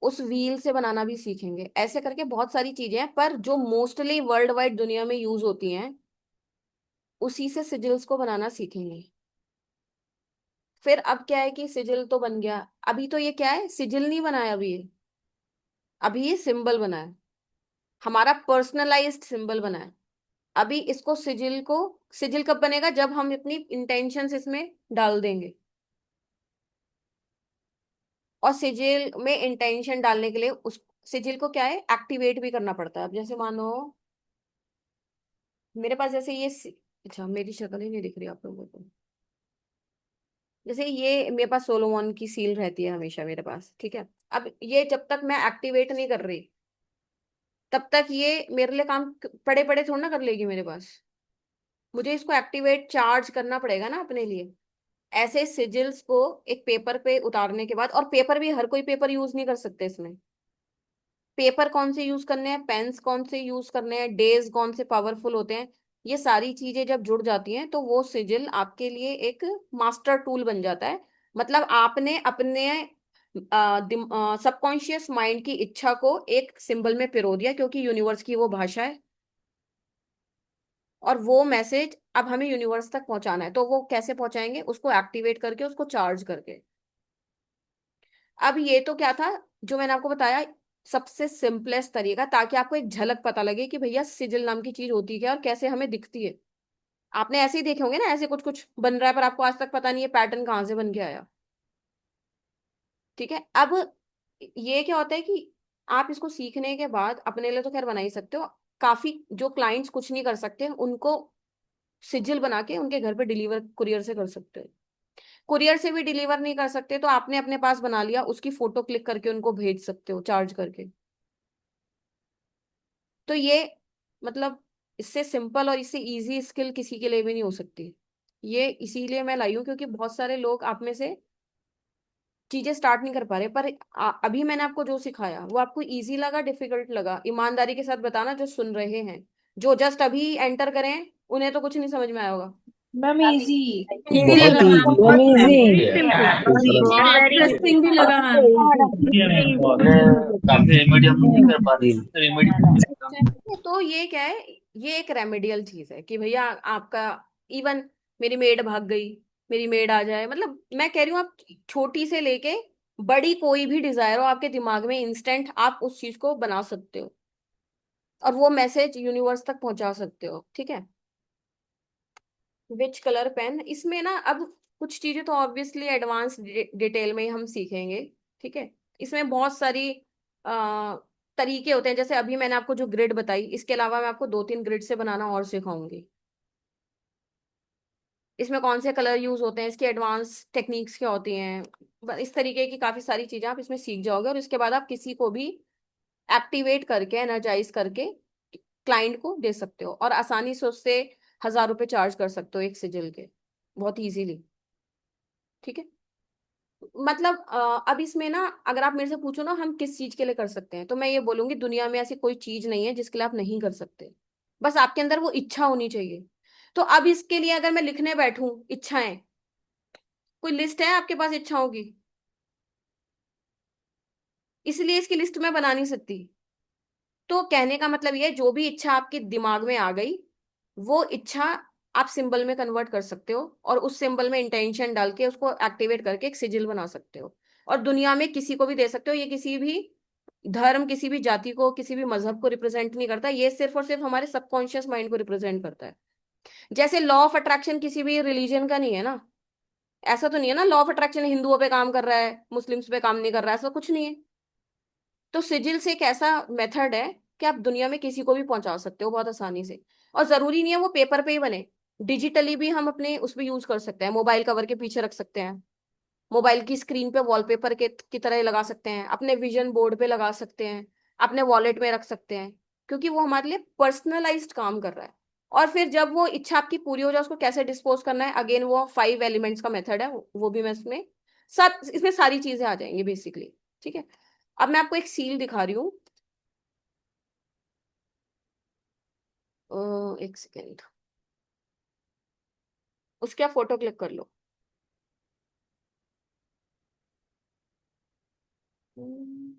S1: उस व्हील से बनाना भी सीखेंगे। ऐसे करके बहुत सारी चीजें हैं, पर जो मोस्टली वर्ल्ड वाइड दुनिया में यूज होती हैं उसी से सिजिल्स को बनाना सीखेंगे। फिर अब क्या है कि सिजिल तो बन गया, अभी तो ये क्या है, सिजिल नहीं बनाया अभी ये सिंबल बना है, हमारा पर्सनलाइज्ड सिंबल बना है। अभी इसको सिजिल कब बनेगा, जब हम अपनी इंटेंशंस इसमें डाल देंगे। और सिजिल में इंटेंशन डालने के लिए उस सिजिल को क्या है, एक्टिवेट भी करना पड़ता है। अब जैसे मानो मेरे पास जैसे अच्छा मेरी शक्ल ही नहीं दिख रही आप लोगों को। जैसे ये मेरे पास सोलोमन की सील रहती है हमेशा मेरे पास, ठीक है। अब ये जब तक मैं एक्टिवेट नहीं कर रही तब तक ये मेरे लिए काम पड़े पड़े थोड़ा ना कर लेगी मेरे पास। मुझे इसको एक्टिवेट चार्ज करना पड़ेगा ना अपने लिए। ऐसे सिजिल्स को एक पेपर पे उतारने के बाद, और पेपर भी हर कोई पेपर यूज नहीं कर सकते इसमें। पेपर कौन से यूज करने हैं, पेन्स कौन से यूज करने हैं, डेज कौन से पावरफुल होते हैं, ये सारी चीजें जब जुड़ जाती हैं तो वो सिजिल आपके लिए एक मास्टर टूल बन जाता है। मतलब आपने अपने सबकॉन्शियस माइंड की इच्छा को एक सिंबल में पिरो दिया, क्योंकि यूनिवर्स की वो भाषा है। और वो मैसेज अब हमें यूनिवर्स तक पहुंचाना है, तो वो कैसे पहुंचाएंगे, उसको एक्टिवेट करके, उसको चार्ज करके। अब ये तो क्या था जो मैंने आपको बताया, सबसे सिंपलेस्ट तरीका, ताकि आपको एक झलक पता लगे कि भैया सिजिल नाम की चीज होती है और कैसे हमें दिखती है। आपने ऐसे ही देखे होंगे ना, ऐसे कुछ कुछ बन रहा है पर आपको आज तक पता नहीं है पैटर्न कहाँ से बन के आया। ठीक है। अब ये क्या होता है कि आप इसको सीखने के बाद अपने लिए तो खैर बना ही सकते हो। काफी जो क्लाइंट्स कुछ नहीं कर सकते उनको सिजिल बना के उनके घर पे डिलीवर कुरियर से कर सकते हो। कुरियर से भी डिलीवर नहीं कर सकते तो आपने अपने पास बना लिया, उसकी फोटो क्लिक करके उनको भेज सकते हो चार्ज करके। तो ये मतलब इससे सिंपल और इससे इजी स्किल किसी के लिए भी नहीं हो सकती। ये इसीलिए मैं लाई हूँ क्योंकि बहुत सारे लोग आप में से चीजें स्टार्ट नहीं कर पा रहे। पर अभी मैंने आपको जो सिखाया वो आपको इजी लगा, डिफिकल्ट लगा? ईमानदारी के साथ बताना जो सुन रहे हैं। जो जस्ट अभी एंटर करें उन्हें तो कुछ नहीं समझ में आया होगा।
S9: मैम इजी
S11: इजी लगा मैम,
S7: बहुत
S11: वेरी सिंपल, इंटरेस्टिंग भी लगा मैम।
S7: काफी रेमेडियम नहीं कर पा रही
S1: तो ये क्या है, ये एक रेमेडियल चीज है कि भैया आपका इवन मेरी मेड भाग गई, मेरी मेड आ जाए, मतलब मैं कह रही हूँ आप छोटी से लेके बड़ी कोई भी डिजायर हो आपके दिमाग में, इंस्टेंट आप उस चीज को बना सकते हो और वो मैसेज यूनिवर्स तक पहुंचा सकते हो। ठीक है। विच कलर पेन, इसमें ना अब कुछ चीजें तो ऑब्वियसली एडवांस डिटेल में ही हम सीखेंगे। ठीक है। इसमें बहुत सारी आ, तरीके होते हैं। जैसे अभी मैंने आपको जो ग्रिड बताई, इसके अलावा मैं आपको 2-3 ग्रिड से बनाना और सिखाऊंगी। इसमें कौन से कलर यूज होते हैं, इसकी एडवांस टेक्निक्स क्या होती हैं, इस तरीके की काफी सारी चीजें आप इसमें सीख जाओगे। और इसके बाद आप किसी को भी एक्टिवेट करके, एनर्जाइज करके क्लाइंट को दे सकते हो और आसानी से उससे 1000 रुपये चार्ज कर सकते हो एक सिजिल के, बहुत इजीली। ठीक है। मतलब अब इसमें ना अगर आप मेरे से पूछो ना हम किस चीज के लिए कर सकते हैं, तो मैं ये बोलूंगी दुनिया में ऐसी कोई चीज नहीं है जिसके लिए आप नहीं कर सकते। बस आपके अंदर वो इच्छा होनी चाहिए। तो अब इसके लिए अगर मैं लिखने बैठूं इच्छाएं, कोई लिस्ट है आपके पास इच्छाओं की? इसलिए इसकी लिस्ट मैं बना नहीं सकती। तो कहने का मतलब ये है, जो भी इच्छा आपके दिमाग में आ गई वो इच्छा आप सिंबल में कन्वर्ट कर सकते हो और उस सिंबल में इंटेंशन डाल के उसको एक्टिवेट करके एक सिजिल बना सकते हो और दुनिया में किसी को भी दे सकते हो। ये किसी भी धर्म, किसी भी जाति को, किसी भी मजहब को रिप्रेजेंट नहीं करता। ये सिर्फ और सिर्फ हमारे सबकॉन्शियस माइंड को रिप्रेजेंट करता है। जैसे लॉ ऑफ अट्रैक्शन किसी भी रिलीजन का नहीं है ना। ऐसा तो नहीं है ना लॉ ऑफ अट्रैक्शन हिंदुओं पे काम कर रहा है मुस्लिम्स पे काम नहीं कर रहा है, ऐसा कुछ नहीं है। तो सिजिल से एक ऐसा मेथड है कि आप दुनिया में किसी को भी पहुंचा सकते हो बहुत आसानी से। और जरूरी नहीं है वो पेपर पे ही बने, डिजिटली भी हम अपने उस पर यूज कर सकते हैं। मोबाइल कवर के पीछे रख सकते हैं, मोबाइल की स्क्रीन पे वॉलपेपर के की तरह लगा सकते हैं, अपने विजन बोर्ड पे लगा सकते हैं, अपने वॉलेट में रख सकते हैं, क्योंकि वो हमारे लिए पर्सनलाइज्ड काम कर रहा है। और फिर जब वो इच्छा आपकी पूरी हो जाए उसको कैसे डिस्पोज करना है, अगेन वो 5 एलिमेंट्स का मेथड है, वो भी मैं इसमें सब, इसमें सारी चीजें आ जाएंगी बेसिकली। ठीक है, अब मैं आपको एक सील दिखा रही हूँ। एक सेकेंड, उसकी आप फोटो क्लिक कर लो। हम्म,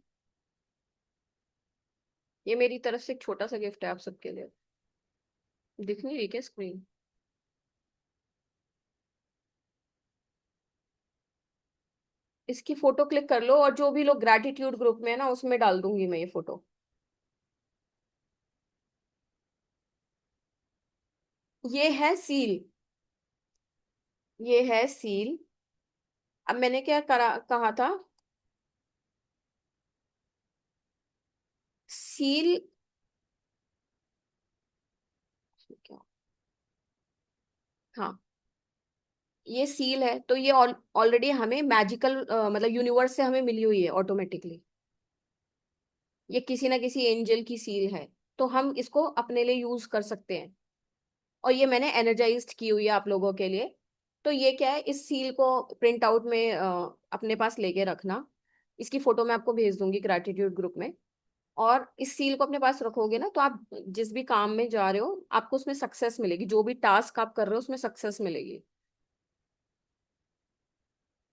S1: ये मेरी तरफ से एक छोटा सा गिफ्ट है आप सबके लिए। दिख नहीं रही क्या स्क्रीन? इसकी फोटो क्लिक कर लो, और जो भी लोग ग्रैटिट्यूड ग्रुप में है ना उसमें डाल दूंगी मैं ये फोटो। ये है सील, ये है सील। अब मैंने क्या कहा था, सील क्या, हाँ ये सील है, तो ये ऑलरेडी हमें मैजिकल मतलब यूनिवर्स से हमें मिली हुई है ऑटोमेटिकली। ये किसी ना किसी एंजल की सील है, तो हम इसको अपने लिए यूज कर सकते हैं। और ये मैंने एनर्जाइज्ड की हुई है आप लोगों के लिए। तो ये क्या है, इस सील को प्रिंट आउट में अपने पास लेके रखना। इसकी फोटो मैं आपको भेज दूंगी ग्रैटिट्यूड ग्रुप में। और इस सील को अपने पास रखोगे ना, तो आप जिस भी काम में जा रहे हो आपको उसमें सक्सेस मिलेगी, जो भी टास्क आप कर रहे हो उसमें सक्सेस मिलेगी।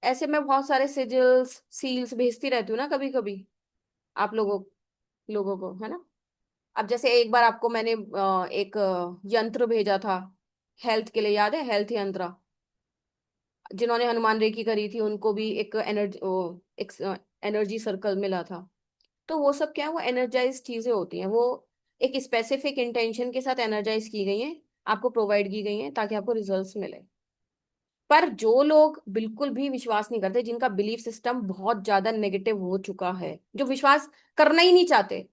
S1: ऐसे मैं बहुत सारे सिजिल्स सील्स भेजती रहती हूँ ना कभी कभी आप लोगों लोगों को, है ना। अब जैसे एक बार आपको मैंने एक यंत्र भेजा था हेल्थ के लिए, याद है, हेल्थ यंत्र। जिन्होंने हनुमान रेकी करी थी उनको भी एक एनर्जी सर्कल मिला था। तो वो सब क्या है, वो एनर्जाइज चीजें होती हैं, वो एक स्पेसिफिक इंटेंशन के साथ एनर्जाइज की गई हैं, आपको प्रोवाइड की गई हैं ताकि आपको रिजल्ट्स मिले। पर जो लोग बिल्कुल भी विश्वास नहीं करते, जिनका बिलीफ सिस्टम बहुत ज्यादा नेगेटिव हो चुका है, जो विश्वास करना ही नहीं चाहते,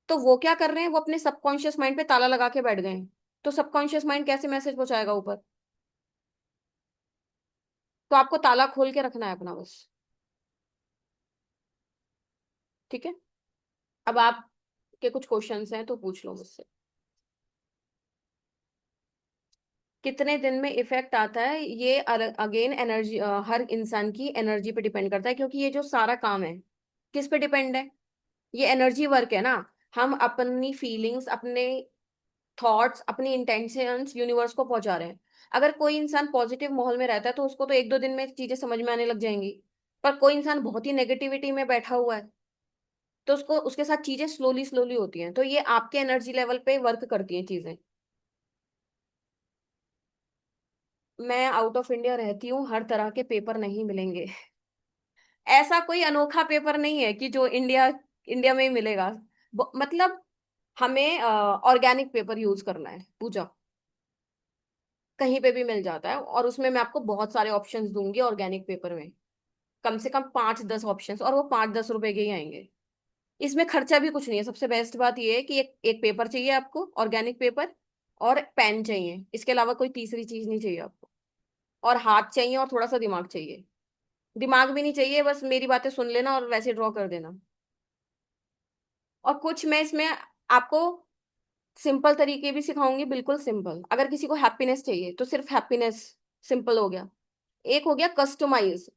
S1: तो वो क्या कर रहे हैं, वो अपने सबकॉन्शियस माइंड पे ताला लगा के बैठ गए हैं। तो सबकॉन्शियस माइंड कैसे मैसेज पहुंचाएगा ऊपर? तो आपको ताला खोल के रखना है अपना बस। ठीक है, अब आपके कुछ क्वेश्चंस हैं तो पूछ लो मुझसे। कितने दिन में इफेक्ट आता है, ये अगेन एनर्जी, हर इंसान की एनर्जी पे डिपेंड करता है, क्योंकि ये जो सारा काम है किस पे डिपेंड है, ये एनर्जी वर्क है ना। हम अपनी फीलिंग्स, अपने थॉट्स, अपनी इंटेंशंस यूनिवर्स को पहुंचा रहे हैं। अगर कोई इंसान पॉजिटिव माहौल में रहता है तो उसको तो 1-2 दिन में चीजें समझ में आने लग जाएंगी। पर कोई इंसान बहुत ही नेगेटिविटी में बैठा हुआ है तो उसको, उसके साथ चीजें स्लोली स्लोली होती हैं। तो ये आपके एनर्जी लेवल पे वर्क करती हैं चीजें। मैं आउट ऑफ इंडिया रहती हूँ, हर तरह के पेपर नहीं मिलेंगे। ऐसा कोई अनोखा पेपर नहीं है कि जो इंडिया इंडिया में ही मिलेगा। मतलब हमें ऑर्गेनिक पेपर यूज करना है पूजा, कहीं पे भी मिल जाता है। और उसमें मैं आपको बहुत सारे ऑप्शंस दूंगी ऑर्गेनिक पेपर में, कम से कम 5-10 ऑप्शंस, और वो 5-10 रुपए के ही आएंगे। इसमें खर्चा भी कुछ नहीं है। सबसे बेस्ट बात ये है कि एक एक पेपर चाहिए आपको, ऑर्गेनिक पेपर, और पेन चाहिए, इसके अलावा कोई तीसरी चीज नहीं चाहिए आपको। और हाथ चाहिए और थोड़ा सा दिमाग चाहिए। दिमाग भी नहीं चाहिए, बस मेरी बातें सुन लेना और वैसे ड्रॉ कर देना। और कुछ मैं इसमें आपको सिंपल तरीके भी सिखाऊंगी, बिल्कुल सिंपल। अगर किसी को हैप्पीनेस चाहिए तो सिर्फ हैप्पीनेस, सिंपल हो गया। एक हो गया कस्टमाइज,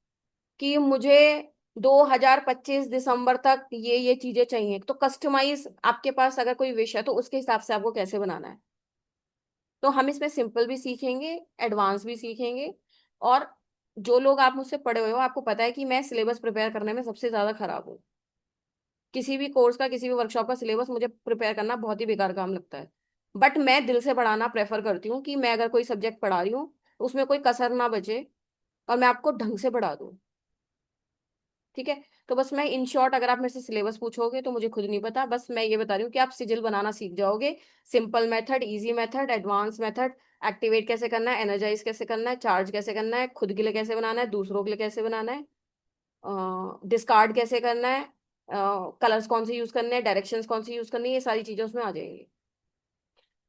S1: कि मुझे 2025 दिसंबर तक ये चीजें चाहिए, तो कस्टमाइज आपके पास अगर कोई विश है तो उसके हिसाब से आपको कैसे बनाना है। तो हम इसमें सिंपल भी सीखेंगे, एडवांस भी सीखेंगे। और जो लोग आप मुझसे पढ़े हुए हो, आपको पता है कि मैं सिलेबस प्रिपेयर करने में सबसे ज्यादा खराब हूँ। किसी भी कोर्स का, किसी भी वर्कशॉप का सिलेबस मुझे प्रिपेयर करना बहुत ही बेकार काम लगता है। बट मैं दिल से पढ़ाना प्रेफर करती हूँ, कि मैं अगर कोई सब्जेक्ट पढ़ा रही हूँ तो उसमें कोई कसर ना बचे, और मैं आपको ढंग से पढ़ा दूँ। ठीक है, तो बस मैं इन शॉर्ट, अगर आप मेरे से सिलेबस पूछोगे तो मुझे खुद नहीं पता, बस मैं ये बता रही हूँ कि आप सिजिल बनाना सीख जाओगे। Simple method, easy method, advance method, activate कैसे करना है, एनर्जाइज कैसे करना है, चार्ज कैसे करना है, खुद के लिए कैसे बनाना है, दूसरों के लिए कैसे बनाना है, डिस्कार्ड कैसे करना है, कलर्स कौन से यूज करने हैं, डायरेक्शंस कौन सी यूज करनी है, ये सारी चीजें उसमें आ जाएंगी।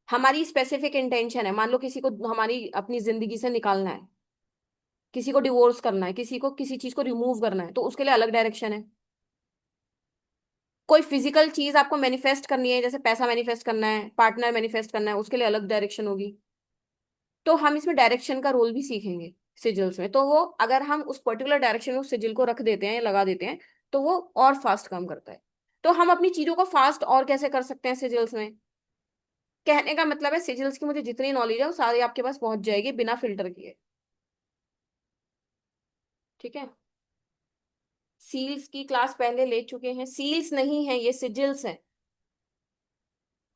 S1: हमारी स्पेसिफिक इंटेंशन है, मान लो किसी को हमारी अपनी जिंदगी से निकालना है, किसी को डिवोर्स करना है, किसी को किसी चीज को रिमूव करना है, तो उसके लिए अलग डायरेक्शन है। कोई फिजिकल चीज आपको मैनिफेस्ट करनी है, जैसे पैसा मैनिफेस्ट करना है, पार्टनर मैनिफेस्ट करना है, उसके लिए अलग डायरेक्शन होगी। तो हम इसमें डायरेक्शन का रोल भी सीखेंगे सिजिल्स में। तो वो अगर हम उस पर्टिकुलर डायरेक्शन में उस सिजिल को रख देते हैं या लगा देते हैं तो वो और फास्ट काम करता है। तो हम अपनी चीजों को फास्ट और कैसे कर सकते हैं सिजिल्स में? कहने का मतलब है सिजिल्स की मुझे जितनी नॉलेज है वो सारी आपके पास पहुंच जाएगी बिना फिल्टर किए। ठीक है, सील्स की क्लास पहले ले चुके हैं। सील्स नहीं है, ये सिजिल्स हैं।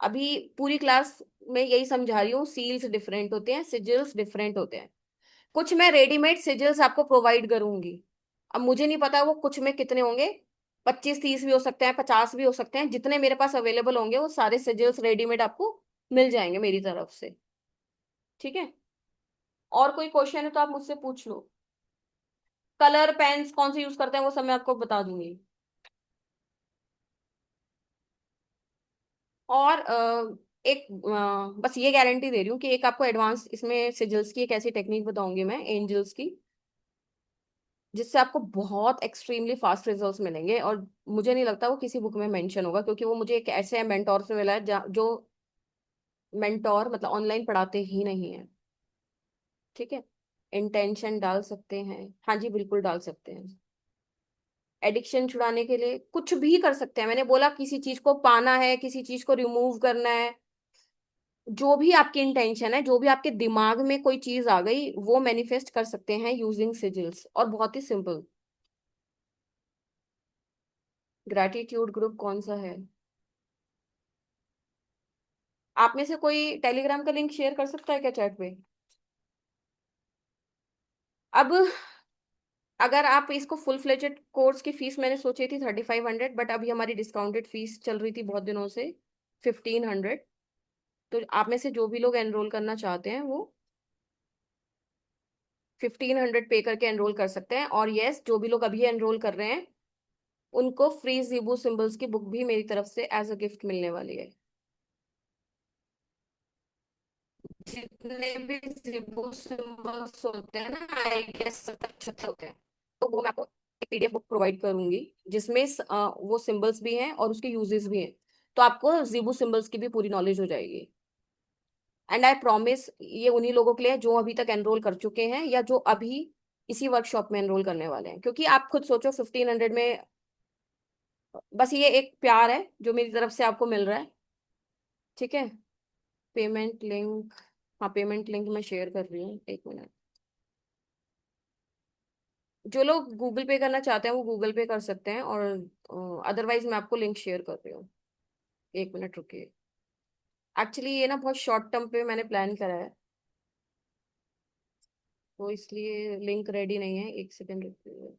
S1: अभी पूरी क्लास में यही समझा रही हूँ, सील्स डिफरेंट होते हैं, सिजिल्स डिफरेंट होते हैं। कुछ मैं रेडीमेड सिजिल्स आपको प्रोवाइड करूंगी। अब मुझे नहीं पता वो कुछ में कितने होंगे, 25-30 भी हो सकते हैं, 50 भी हो सकते हैं। जितने मेरे पास अवेलेबल होंगे वो सारे सिजिल्स रेडीमेड आपको मिल जाएंगे मेरी तरफ से। ठीक है, और कोई क्वेश्चन है तो आप मुझसे पूछ लो। कलर पेन्स कौन से यूज करते हैं वो सब मैं आपको बता दूंगी। और एक बस ये गारंटी दे रही हूँ कि एक आपको एडवांस इसमें सिजिल्स की एक ऐसी टेक्निक बताऊंगी मैं, एंजल्स की, जिससे आपको बहुत एक्सट्रीमली फास्ट रिजल्ट्स मिलेंगे। और मुझे नहीं लगता वो किसी बुक में मेंशन होगा, क्योंकि वो मुझे एक ऐसे मेंटोर से मिला है जो मेंटोर मतलब ऑनलाइन पढ़ाते ही नहीं है। ठीक है, इंटेंशन डाल सकते हैं, हाँ जी बिल्कुल डाल सकते हैं। एडिक्शन छुड़ाने के लिए कुछ भी कर सकते हैं। मैंने बोला किसी चीज को पाना है, किसी चीज को रिमूव करना है, जो भी आपकी इंटेंशन है, जो भी आपके दिमाग में कोई चीज आ गई वो मैनिफेस्ट कर सकते हैं यूजिंग सिजिल्स। और बहुत ही सिंपल। ग्रैटिट्यूड ग्रुप कौन सा है? आप में से कोई टेलीग्राम का लिंक शेयर कर सकता है क्या चैट पे? अब अगर आप इसको फुल फ्लेजेड कोर्स की फीस मैंने सोची थी 3500, बट अभी हमारी डिस्काउंटेड फीस चल रही थी बहुत दिनों से 1500। तो आप में से जो भी लोग एनरोल करना चाहते हैं वो 1500 पे करके एनरोल कर सकते हैं। और यस, जो भी लोग अभी एनरोल कर रहे हैं उनको फ्री जीबू सिंबल्स की बुक भी मेरी तरफ से एज अ गिफ्ट मिलने वाली है। जितने भी जीबू सिंबल्स होते हैं ना, आई गेस 70-75 होते हैं। तो वो मैं आपको एक पीडीएफ बुक प्रोवाइड करूंगी जिसमें वो सिंबल्स भी हैं और उसके यूजेस भी हैं। तो आपको जीबू सिंबल्स की भी पूरी नॉलेज हो जाएगी। एंड आई प्रॉमिस ये उन्हीं लोगों के लिए जो अभी तक एनरोल कर चुके हैं या जो अभी इसी वर्कशॉप में एनरोल करने वाले हैं। क्योंकि आप खुद सोचो 1500 में, बस ये एक प्यार है जो मेरी तरफ से आपको मिल रहा है। ठीक है, पेमेंट लिंक, हाँ पेमेंट लिंक मैं शेयर कर रही हूँ, एक मिनट। जो लोग गूगल पे करना चाहते हैं वो गूगल पे कर सकते हैं, और अदरवाइज मैं आपको लिंक शेयर कर रही हूँ। एक मिनट रुकिए। एक्चुअली ये ना बहुत शॉर्ट टर्म पे मैंने प्लान करा है, तो इसलिए लिंक रेडी नहीं है। एक सेकेंड रुकिए।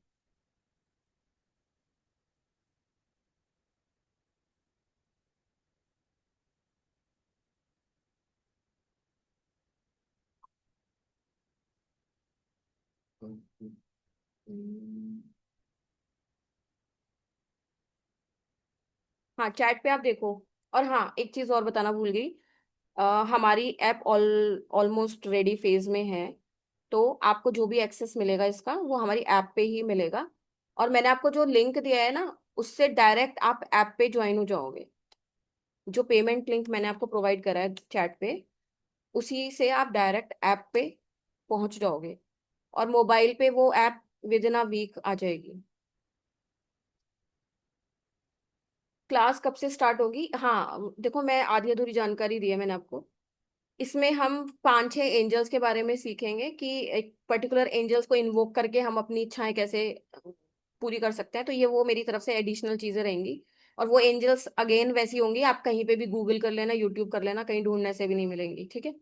S1: हाँ चैट पे आप देखो। और हाँ एक चीज और बताना भूल गई, हमारी ऐप ऑलमोस्ट रेडी फेज में है। तो आपको जो भी एक्सेस मिलेगा इसका वो हमारी ऐप पे ही मिलेगा। और मैंने आपको जो लिंक दिया है ना, उससे डायरेक्ट आप ऐप पे ज्वाइन हो जाओगे। जो पेमेंट लिंक मैंने आपको प्रोवाइड करा है चैट पे, उसी से आप डायरेक्ट ऐप पे पहुंच जाओगे। और मोबाइल पे वो app within a week आ जाएगी। क्लास कब से स्टार्ट होगी? हाँ देखो, मैं आधी अधूरी जानकारी दी है मैंने आपको। इसमें हम 5-6 एंजल्स के बारे में सीखेंगे कि एक पर्टिकुलर एंजल्स को इन्वोक करके हम अपनी इच्छाएं कैसे पूरी कर सकते हैं। तो ये वो मेरी तरफ से एडिशनल चीजें रहेंगी। और वो एंजल्स अगेन वैसी होंगी, आप कहीं पे भी गूगल कर लेना, यूट्यूब कर लेना, कहीं ढूंढने से भी नहीं मिलेंगी। ठीक है,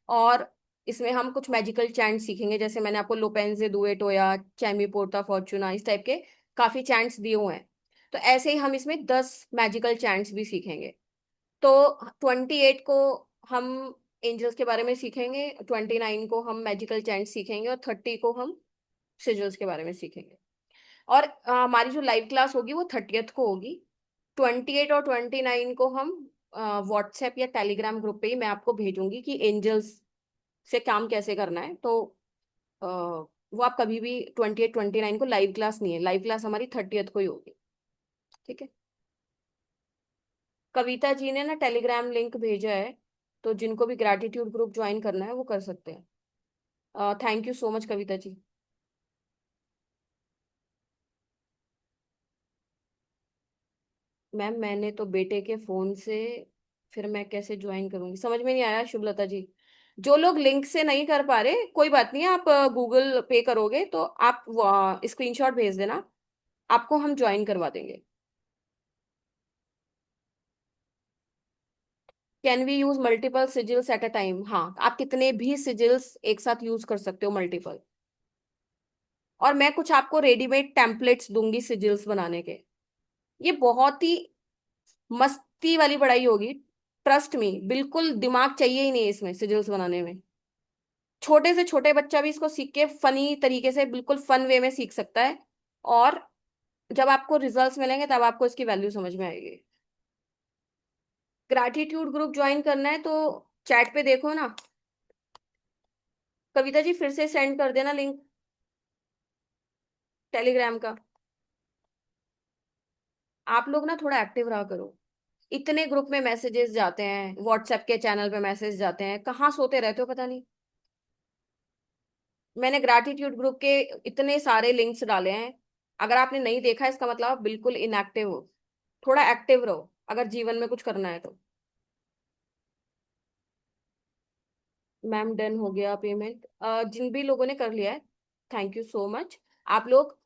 S1: और इसमें हम कुछ मैजिकल चैंट सीखेंगे, जैसे मैंने आपको लोपेंजे दुएटो या चैमी पोर्टा फॉर्चूना इस टाइप के काफी चैंट्स दिए हुए हैं। तो ऐसे ही हम इसमें 10 मैजिकल चैंट्स भी सीखेंगे। तो 28 को हम एंजल्स के बारे में सीखेंगे, 29 को हम मैजिकल चैंट सीखेंगे, और 30 को हम सिजल्स के बारे में सीखेंगे। और हमारी जो लाइव क्लास होगी वो 30th को होगी। 28 और 29 को हम व्हाट्सएप या टेलीग्राम ग्रुप पे ही मैं आपको भेजूंगी कि एंजल्स से काम कैसे करना है। तो अ, वो आप कभी भी 28-29 को लाइव क्लास नहीं है, लाइव क्लास हमारी 30th को ही होगी। ठीक है, कविता जी ने ना टेलीग्राम लिंक भेजा है, तो जिनको भी ग्रैटिट्यूड ग्रुप ज्वाइन करना है वो कर सकते हैं। Thank you so much Kavita ji. Ma'am मैंने तो बेटे के फोन से, फिर मैं कैसे ज्वाइन करूंगी, समझ में नहीं आया शुभलता जी। जो लोग लिंक से नहीं कर पा रहे, कोई बात नहीं, आप गूगल पे करोगे तो आप स्क्रीनशॉट भेज देना, आपको हम ज्वाइन करवा देंगे। Can we use multiple sigils at a time? हाँ, आप कितने भी सिजिल्स एक साथ यूज कर सकते हो, मल्टीपल। और मैं कुछ आपको रेडीमेड टेम्पलेट्स दूंगी सिजिल्स बनाने के। ये बहुत ही मस्ती वाली पढ़ाई होगी, ट्रस्ट मी, बिल्कुल दिमाग चाहिए ही नहीं इसमें सिजिल्स बनाने में। छोटे से छोटे बच्चा भी इसको सीख के फनी तरीके से, बिल्कुल फन वे में सीख सकता है। और जब आपको रिजल्ट्स मिलेंगे तब आपको इसकी वैल्यू समझ में आएगी। ग्रैटिट्यूड ग्रुप ज्वाइन करना है तो चैट पे देखो ना। कविता जी फिर से सेंड कर देना लिंक टेलीग्राम का। आप लोग ना थोड़ा एक्टिव रहा करो। इतने ग्रुप में मैसेजेस जाते हैं, व्हाट्सएप के चैनल पे मैसेज जाते हैं, कहाँ सोते रहते हो पता नहीं। मैंने ग्रैटिट्यूड ग्रुप के इतने सारे लिंक्स डाले हैं, अगर आपने नहीं देखा इसका मतलब आप बिल्कुल इनएक्टिव हो। थोड़ा एक्टिव रहो अगर जीवन में कुछ करना है तो। मैम डन हो गया पेमेंट, जिन भी लोगों ने कर लिया है थैंक यू सो मच। आप लोग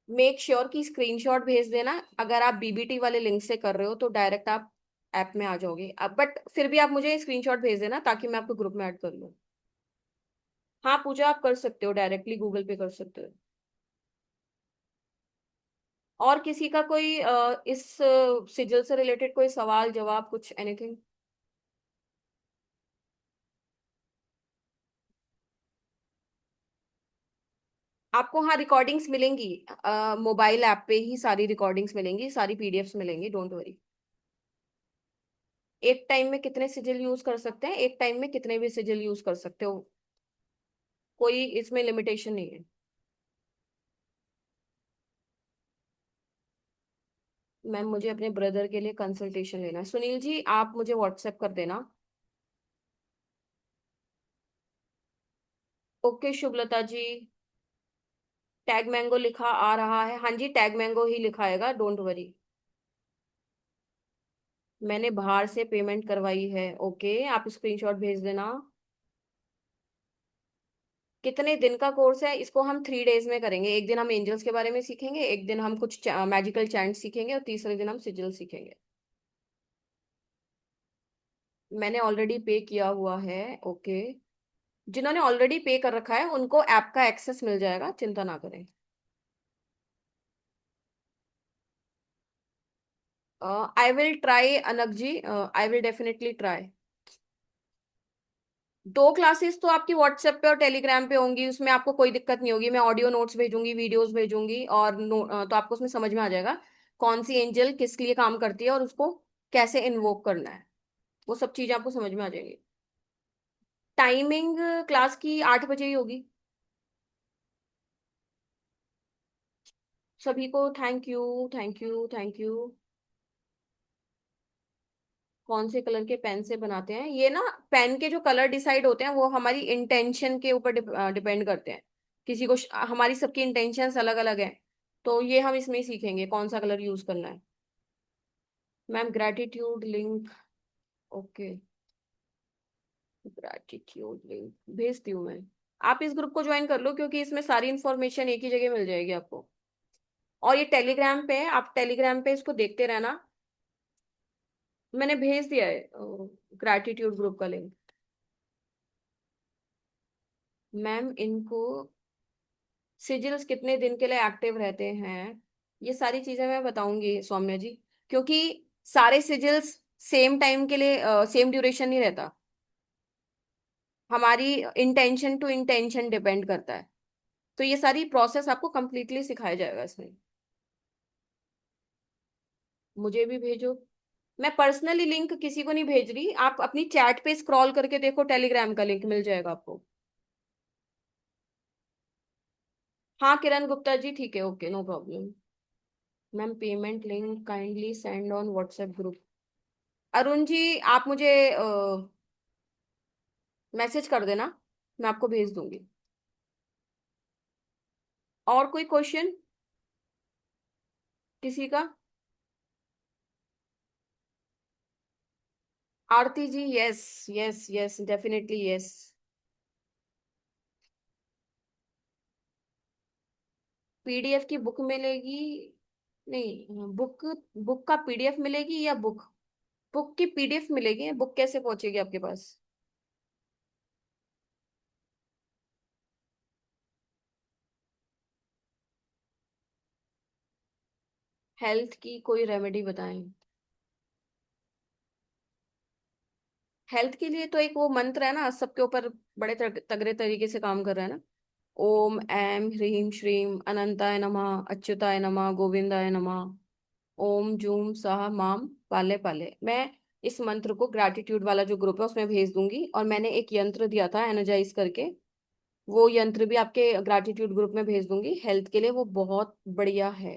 S1: मेक श्योर कि स्क्रीनशॉट भेज देना, अगर आप बीबीटी वाले लिंक से कर रहे हो तो डायरेक्ट आप ऐप में आ जाओगे अब, बट फिर भी आप मुझे स्क्रीनशॉट भेज देना ताकि मैं आपको ग्रुप में ऐड कर लूँ। हाँ पूजा, आप कर सकते हो, डायरेक्टली गूगल पे कर सकते हो। और किसी का कोई इस सिजल से रिलेटेड कोई सवाल जवाब कुछ एनीथिंग? आपको हाँ रिकॉर्डिंग्स मिलेंगी, मोबाइल ऐप पे ही सारी रिकॉर्डिंग्स मिलेंगी, सारी पीडीएफ्स मिलेंगी, डोंट वरी। एक टाइम में कितने सिजिल यूज कर सकते हैं? एक टाइम में कितने भी सिजिल यूज कर सकते हो, कोई इसमें लिमिटेशन नहीं है। मैम मुझे अपने ब्रदर के लिए कंसल्टेशन लेना है। सुनील जी आप मुझे व्हाट्सएप कर देना। ओके शुभलता जी। टैग मैंगो लिखा आ रहा है, हाँ जी टैग मैंगो ही लिखा आएगा, डोंट वरी। मैंने बाहर से पेमेंट करवाई है, ओके आप स्क्रीनशॉट भेज देना। कितने दिन का कोर्स है? इसको हम 3 डेज में करेंगे। एक दिन हम एंजल्स के बारे में सीखेंगे, एक दिन हम कुछ मैजिकल चैंट सीखेंगे और तीसरे दिन हम सिजिल सीखेंगे। मैंने ऑलरेडी पे किया हुआ है, ओके। जिन्होंने ऑलरेडी पे कर रखा है उनको ऐप का एक्सेस मिल जाएगा, चिंता ना करें। आई विल ट्राई अनक जी, I will definitely try. 2 classes तो आपकी व्हाट्सएप पे और टेलीग्राम पे होंगी, उसमें आपको कोई दिक्कत नहीं होगी। मैं ऑडियो नोट्स भेजूंगी, वीडियोस भेजूंगी, और तो आपको उसमें समझ में आ जाएगा कौन सी एंजल किस लिए काम करती है और उसको कैसे इन्वोक करना है। वो सब चीजें आपको समझ में आ जाएगी। टाइमिंग क्लास की 8 बजे ही होगी। सभी को thank you, thank you, thank you. कौन से कलर के पेन से बनाते हैं ये ना? पेन के जो कलर डिसाइड होते हैं वो हमारी इंटेंशन के ऊपर डिपेंड करते हैं। किसी को हमारी सबकी इंटेंशंस अलग अलग हैं, तो ये हम इसमें ही सीखेंगे कौन सा कलर यूज करना है। Ma'am gratitude link, okay gratitude link भेजती हूँ मैं। आप इस ग्रुप को ज्वाइन कर लो क्योंकि इसमें सारी इंफॉर्मेशन एक ही जगह मिल जाएगी आपको। और ये टेलीग्राम पे है, आप टेलीग्राम पे इसको देखते रहना। मैंने भेज दिया है ग्रैटिट्यूड ग्रुप का लिंक। मैम इनको सिजिल्स कितने दिन के लिए एक्टिव रहते हैं, ये सारी चीजें मैं बताऊंगी सौम्या जी, क्योंकि सारे सिजिल्स सेम टाइम के लिए सेम ड्यूरेशन नहीं रहता। हमारी इंटेंशन टू इंटेंशन डिपेंड करता है, तो ये सारी प्रोसेस आपको कंप्लीटली सिखाया जाएगा इसमें। मुझे भी भेजो। मैं पर्सनली लिंक किसी को नहीं भेज रही, आप अपनी चैट पे स्क्रॉल करके देखो, टेलीग्राम का लिंक मिल जाएगा आपको। हाँ किरण गुप्ता जी ठीक है, okay no problem. Ma'am payment link kindly send on WhatsApp group. Arun ji, आप मुझे मैसेज कर देना, मैं आपको भेज दूंगी। और कोई क्वेश्चन किसी का? Aarti ji, yes yes yes, definitely yes. PDF की बुक मिलेगी? नहीं, बुक, बुक का पीडीएफ मिलेगी या बुक, बुक की पीडीएफ मिलेगी, बुक कैसे पहुंचेगी आपके पास? हेल्थ की कोई रेमेडी बताएं। हेल्थ के लिए तो एक वो मंत्र है ना, सबके ऊपर बड़े तगड़े तरीके से काम कर रहा है ना। ओम ऐम ह्रीम श्रीम अनंताय नमः, अच्युताय नमः, गोविंदाय नमः, ओम जूम सह माम पाले पाले। मैं इस मंत्र को ग्रैटिट्यूड वाला जो ग्रुप है उसमें भेज दूंगी, और मैंने एक यंत्र दिया था एनर्जाइज करके, वो यंत्र भी आपके ग्रैटिट्यूड ग्रुप में भेज दूंगी। हेल्थ के लिए वो बहुत बढ़िया है।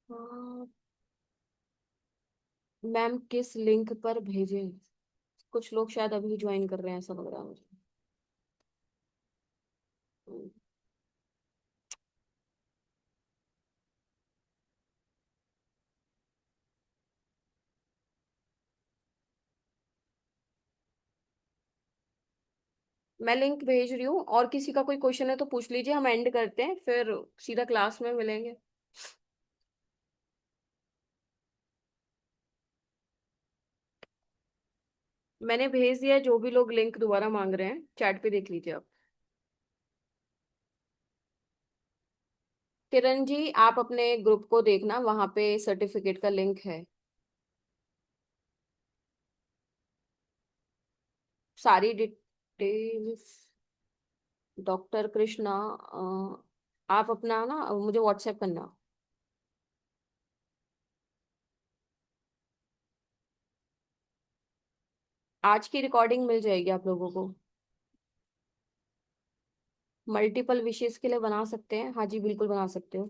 S1: हाँ, मैम किस लिंक पर भेजें? कुछ लोग शायद अभी ज्वाइन कर रहे हैं, ऐसा लग रहा है मुझे। मैं लिंक भेज रही हूँ, और किसी का कोई क्वेश्चन है तो पूछ लीजिए, हम एंड करते हैं फिर सीधा क्लास में मिलेंगे। मैंने भेज दिया है, जो भी लोग लिंक दोबारा मांग रहे हैं चैट पे देख लीजिए आप। किरण जी, आप अपने ग्रुप को देखना, वहां पे सर्टिफिकेट का लिंक है। सारी डिटेल्स, डॉक्टर कृष्णा, आप अपना ना मुझे व्हाट्सएप करना। आज की रिकॉर्डिंग मिल जाएगी आप लोगों को। मल्टीपल विशेष के लिए बना सकते हैं, हाँ जी बिल्कुल बना सकते हो।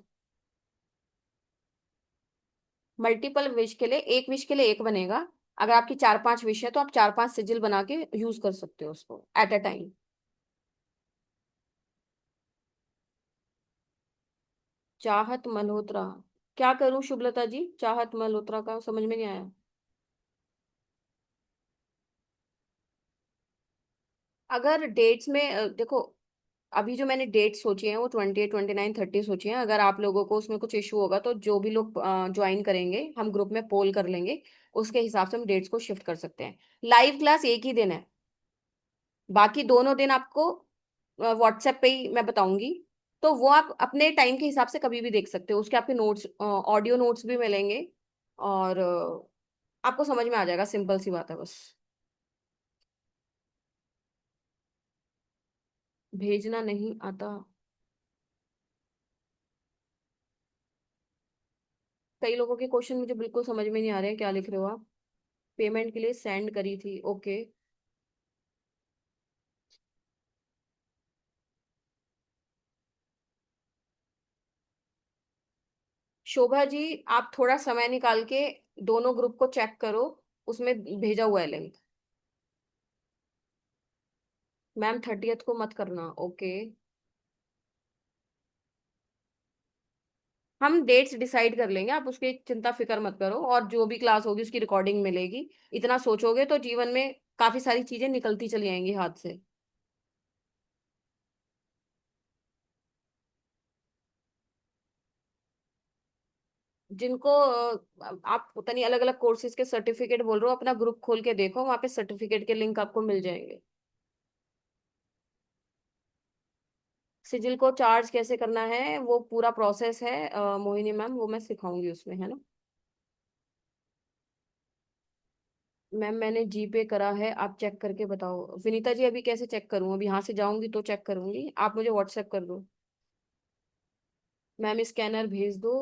S1: मल्टीपल विश के लिए, एक विश के लिए एक बनेगा। अगर आपकी 4-5 विश है तो आप 4-5 सिजिल बना के यूज कर सकते हो उसको एट अ टाइम। चाहत मल्होत्रा, क्या करूं शुभलता जी? चाहत मल्होत्रा का समझ में नहीं आया। अगर डेट्स में देखो, अभी जो मैंने डेट सोची है वो 28, 29, 30 सोची है। अगर आप लोगों को उसमें कुछ इशू होगा तो जो भी लोग ज्वाइन करेंगे हम ग्रुप में पोल कर लेंगे, उसके हिसाब से हम डेट्स को शिफ्ट कर सकते हैं। लाइव क्लास एक ही दिन है, बाकी दोनों दिन आपको व्हाट्सएप पे ही मैं बताऊंगी। तो वो आप अपने टाइम के हिसाब से कभी भी देख सकते हो, उसके आपके नोट्स, ऑडियो नोट्स भी मिलेंगे, और आपको समझ में आ जाएगा, सिंपल सी बात है बस। भेजना नहीं आता? कई लोगों के क्वेश्चन मुझे बिल्कुल समझ में नहीं आ रहे हैं, क्या लिख रहे हो आप? पेमेंट के लिए सेंड करी थी, ओके। शोभा जी, आप थोड़ा समय निकाल के दोनों ग्रुप को चेक करो, उसमें भेजा हुआ है लिंक। मैम 30th को मत करना, ओके। हम डेट्स डिसाइड कर लेंगे, आप उसकी चिंता फिक्र मत करो, और जो भी क्लास होगी उसकी रिकॉर्डिंग मिलेगी। इतना सोचोगे तो जीवन में काफी सारी चीजें निकलती चली आएंगी हाथ से। जिनको आप पता नहीं अलग अलग कोर्सेज के सर्टिफिकेट बोल रहे हो, अपना ग्रुप खोल के देखो, वहां पे सर्टिफिकेट के लिंक आपको मिल जाएंगे। सिजिल को चार्ज कैसे करना है वो पूरा प्रोसेस है मोहिनी मैम, वो मैं सिखाऊंगी उसमें, है ना। मैम मैंने जीपे करा है, आप चेक करके बताओ। विनीता जी, अभी कैसे चेक करूँ? अभी यहाँ से जाऊंगी तो चेक करूंगी, आप मुझे व्हाट्सएप कर दो। मैम स्कैनर भेज दो।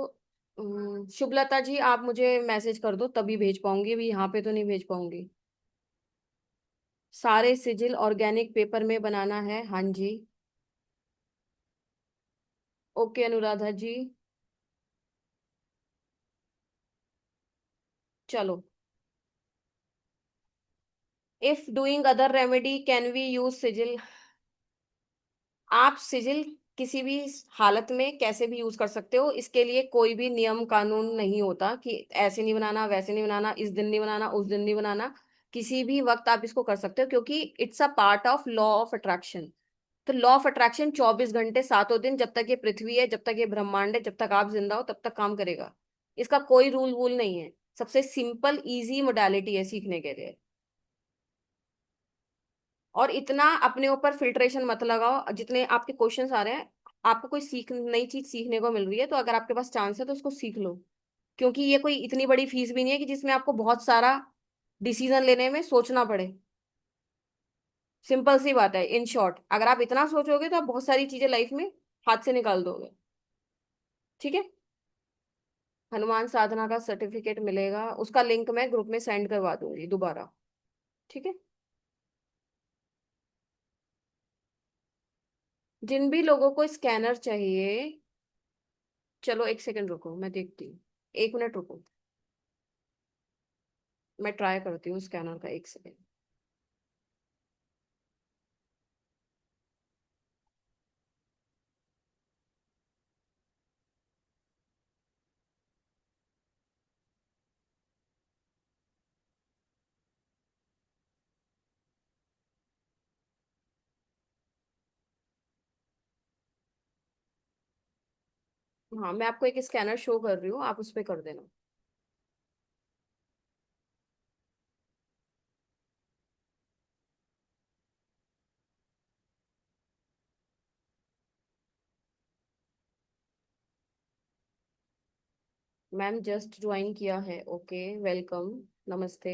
S1: शुभलता जी, आप मुझे मैसेज कर दो तभी भेज पाऊंगी, अभी यहाँ पे तो नहीं भेज पाऊंगी। सारे सिजिल ऑर्गेनिक पेपर में बनाना है, हाँ जी। ओके अनुराधा जी। चलो, if doing other remedy can we use sigil. आप सिजिल किसी भी हालत में कैसे भी यूज कर सकते हो, इसके लिए कोई भी नियम कानून नहीं होता कि ऐसे नहीं बनाना, वैसे नहीं बनाना, इस दिन नहीं बनाना, उस दिन नहीं बनाना। किसी भी वक्त आप इसको कर सकते हो, क्योंकि it's a part of law of attraction. तो लॉ ऑफ अट्रैक्शन 24 घंटे सातों दिन, जब तक ये पृथ्वी है, जब तक ये ब्रह्मांड है, जब तक आप जिंदा हो, तब तक काम करेगा। इसका कोई रूल वूल नहीं है। सबसे सिंपल इजी मोडालिटी है सीखने के लिए। और इतना अपने ऊपर फिल्ट्रेशन मत लगाओ। जितने आपके क्वेश्चंस आ रहे हैं, आपको कोई नई चीज सीखने को मिल रही है, तो अगर आपके पास चांस है तो उसको सीख लो। क्योंकि ये कोई इतनी बड़ी फीस भी नहीं है कि जिसमें आपको बहुत सारा डिसीजन लेने में सोचना पड़े। सिंपल सी बात है। इन शॉर्ट, अगर आप इतना सोचोगे तो आप बहुत सारी चीजें लाइफ में हाथ से निकाल दोगे। ठीक है। हनुमान साधना का सर्टिफिकेट मिलेगा, उसका लिंक मैं ग्रुप में सेंड करवा दूंगी दोबारा। ठीक है। जिन भी लोगों को स्कैनर चाहिए, चलो एक सेकंड रुको, मैं देखती हूँ। 1 मिनट रुको, मैं ट्राई करती हूँ स्कैनर का। 1 सेकंड। हाँ, मैं आपको एक स्कैनर शो कर रही हूँ, आप उस पर कर देना। मैम जस्ट ज्वाइन किया है। ओके, वेलकम, नमस्ते।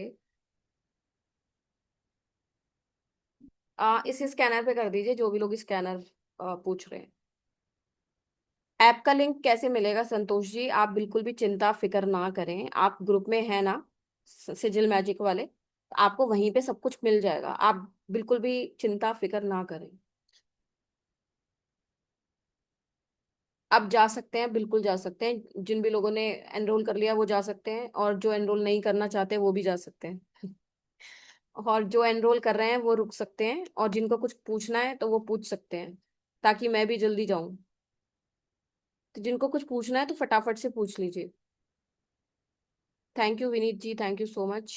S1: इस स्कैनर पे कर दीजिए, जो भी लोग स्कैनर पूछ रहे हैं। ऐप का लिंक कैसे मिलेगा संतोष जी? आप बिल्कुल भी चिंता फिक्र ना करें, आप ग्रुप में है ना, सिजिल मैजिक वाले, तो आपको वहीं पे सब कुछ मिल जाएगा। आप बिल्कुल भी चिंता फिक्र ना करें। आप जा सकते हैं, बिल्कुल जा सकते हैं। जिन भी लोगों ने एनरोल कर लिया वो जा सकते हैं, और जो एनरोल नहीं करना चाहते वो भी जा सकते हैं। और जो एनरोल कर रहे हैं वो रुक सकते हैं, और जिनको कुछ पूछना है तो वो पूछ सकते हैं, ताकि मैं भी जल्दी जाऊं। तो जिनको कुछ पूछना है तो फटाफट से पूछ लीजिए। Thank you Vineet ji, thank you so much.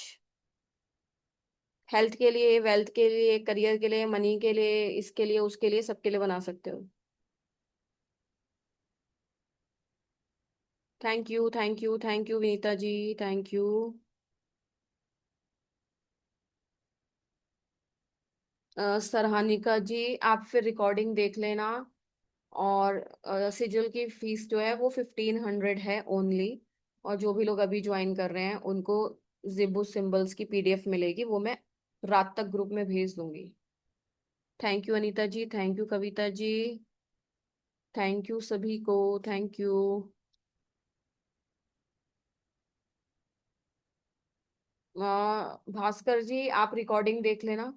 S1: Health के लिए, वेल्थ के लिए, करियर के लिए, मनी के लिए, इसके लिए, उसके लिए, सबके लिए बना सकते हो। Thank you, thank you, thank you Vinita ji, thank you. Sarhanika ji, आप फिर रिकॉर्डिंग देख लेना। और सिजल की फीस जो है वो 1500 है ओनली। और जो भी लोग अभी ज्वाइन कर रहे हैं उनको जिबू सिंबल्स की पीडीएफ मिलेगी, वो मैं रात तक ग्रुप में भेज दूंगी। Thank you Anita ji, thank you Kavita ji, thank you सभी को, थैंक यू। भास्कर जी, आप रिकॉर्डिंग देख लेना।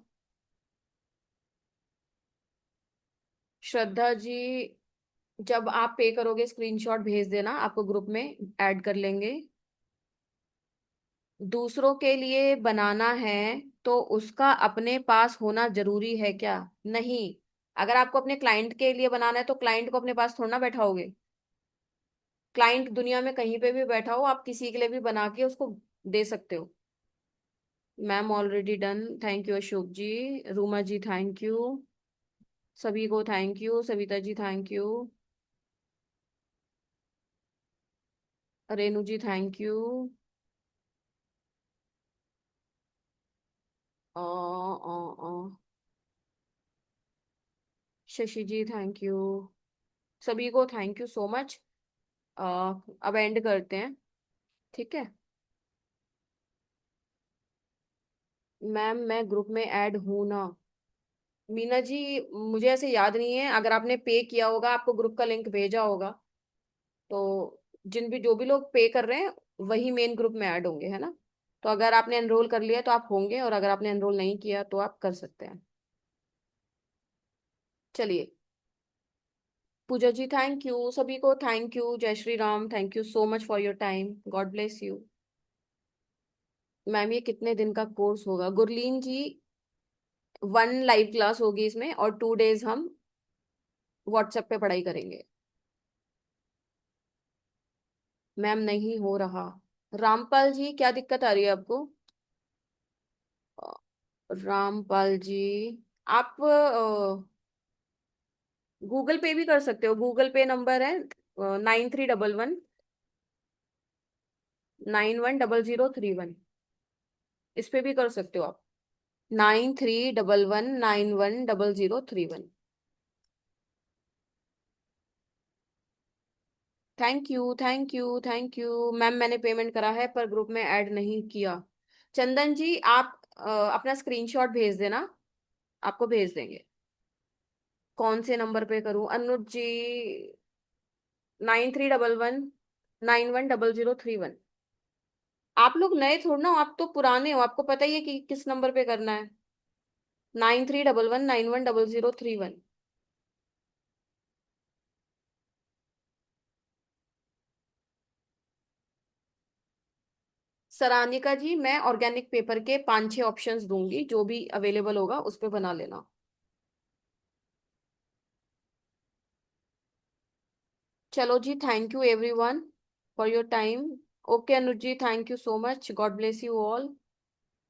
S1: श्रद्धा जी, जब आप पे करोगे स्क्रीनशॉट भेज देना, आपको ग्रुप में ऐड कर लेंगे। दूसरों के लिए बनाना है तो उसका अपने पास होना जरूरी है क्या? नहीं। अगर आपको अपने क्लाइंट के लिए बनाना है तो क्लाइंट को अपने पास थोड़ा ना बैठाओगे। क्लाइंट दुनिया में कहीं पे भी बैठा हो, आप किसी के लिए भी बना के उसको दे सकते हो। Ma'am already done, thank you Ashok ji. Ruma ji thank you, सभी को thank you, Savita ji thank you, Renu ji thank you. Uh, Shashi ji thank you, सभी को थैंक यू सो मच। अब एंड करते हैं, ठीक है। मैम मैं ग्रुप में ऐड हूं ना? मीना जी, मुझे ऐसे याद नहीं है। अगर आपने पे किया होगा, आपको ग्रुप का लिंक भेजा होगा, तो जो भी लोग पे कर रहे हैं वही मेन ग्रुप में ऐड होंगे, है ना? तो अगर आपने एनरोल कर लिया तो आप होंगे, और अगर आपने एनरोल नहीं किया तो आप कर सकते हैं। चलिए, पूजा जी थैंक यू, सभी को थैंक यू, जय Shri Ram, thank you so much for your time, God bless you. Ma'am ये कितने दिन का कोर्स होगा गुरलीन जी? 1 लाइव क्लास होगी इसमें और 2 डेज हम व्हाट्सएप पे पढ़ाई करेंगे। मैम नहीं हो रहा। रामपाल जी क्या दिक्कत आ रही है आपको? अ, रामपाल जी आप गूगल पे भी कर सकते हो। गूगल पे नंबर है 9311 910031। इस पे भी कर सकते हो आप। 9311 910031। Thank you thank you thank you ma'am, मैंने पेमेंट करा है पर ग्रुप में ऐड नहीं किया। चंदन जी आप अपना स्क्रीनशॉट भेज देना, आपको भेज देंगे। कौन से नंबर पे करूं अनुज जी? 9311 910031। आप लोग नए थोड़ा ना हो, आप तो पुराने हो, आपको पता ही है कि किस नंबर पे करना है। 9311 910031। सरानिका जी मैं ऑर्गेनिक पेपर के 5-6 ऑप्शंस दूंगी, जो भी अवेलेबल होगा उस पे बना लेना। चलो जी, thank you everyone for your time. Okay Anuj ji, thank you so much, God bless you all.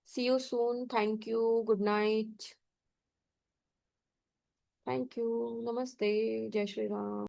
S1: See you soon, thank you, good night, thank you, नमस्ते, जय श्री राम।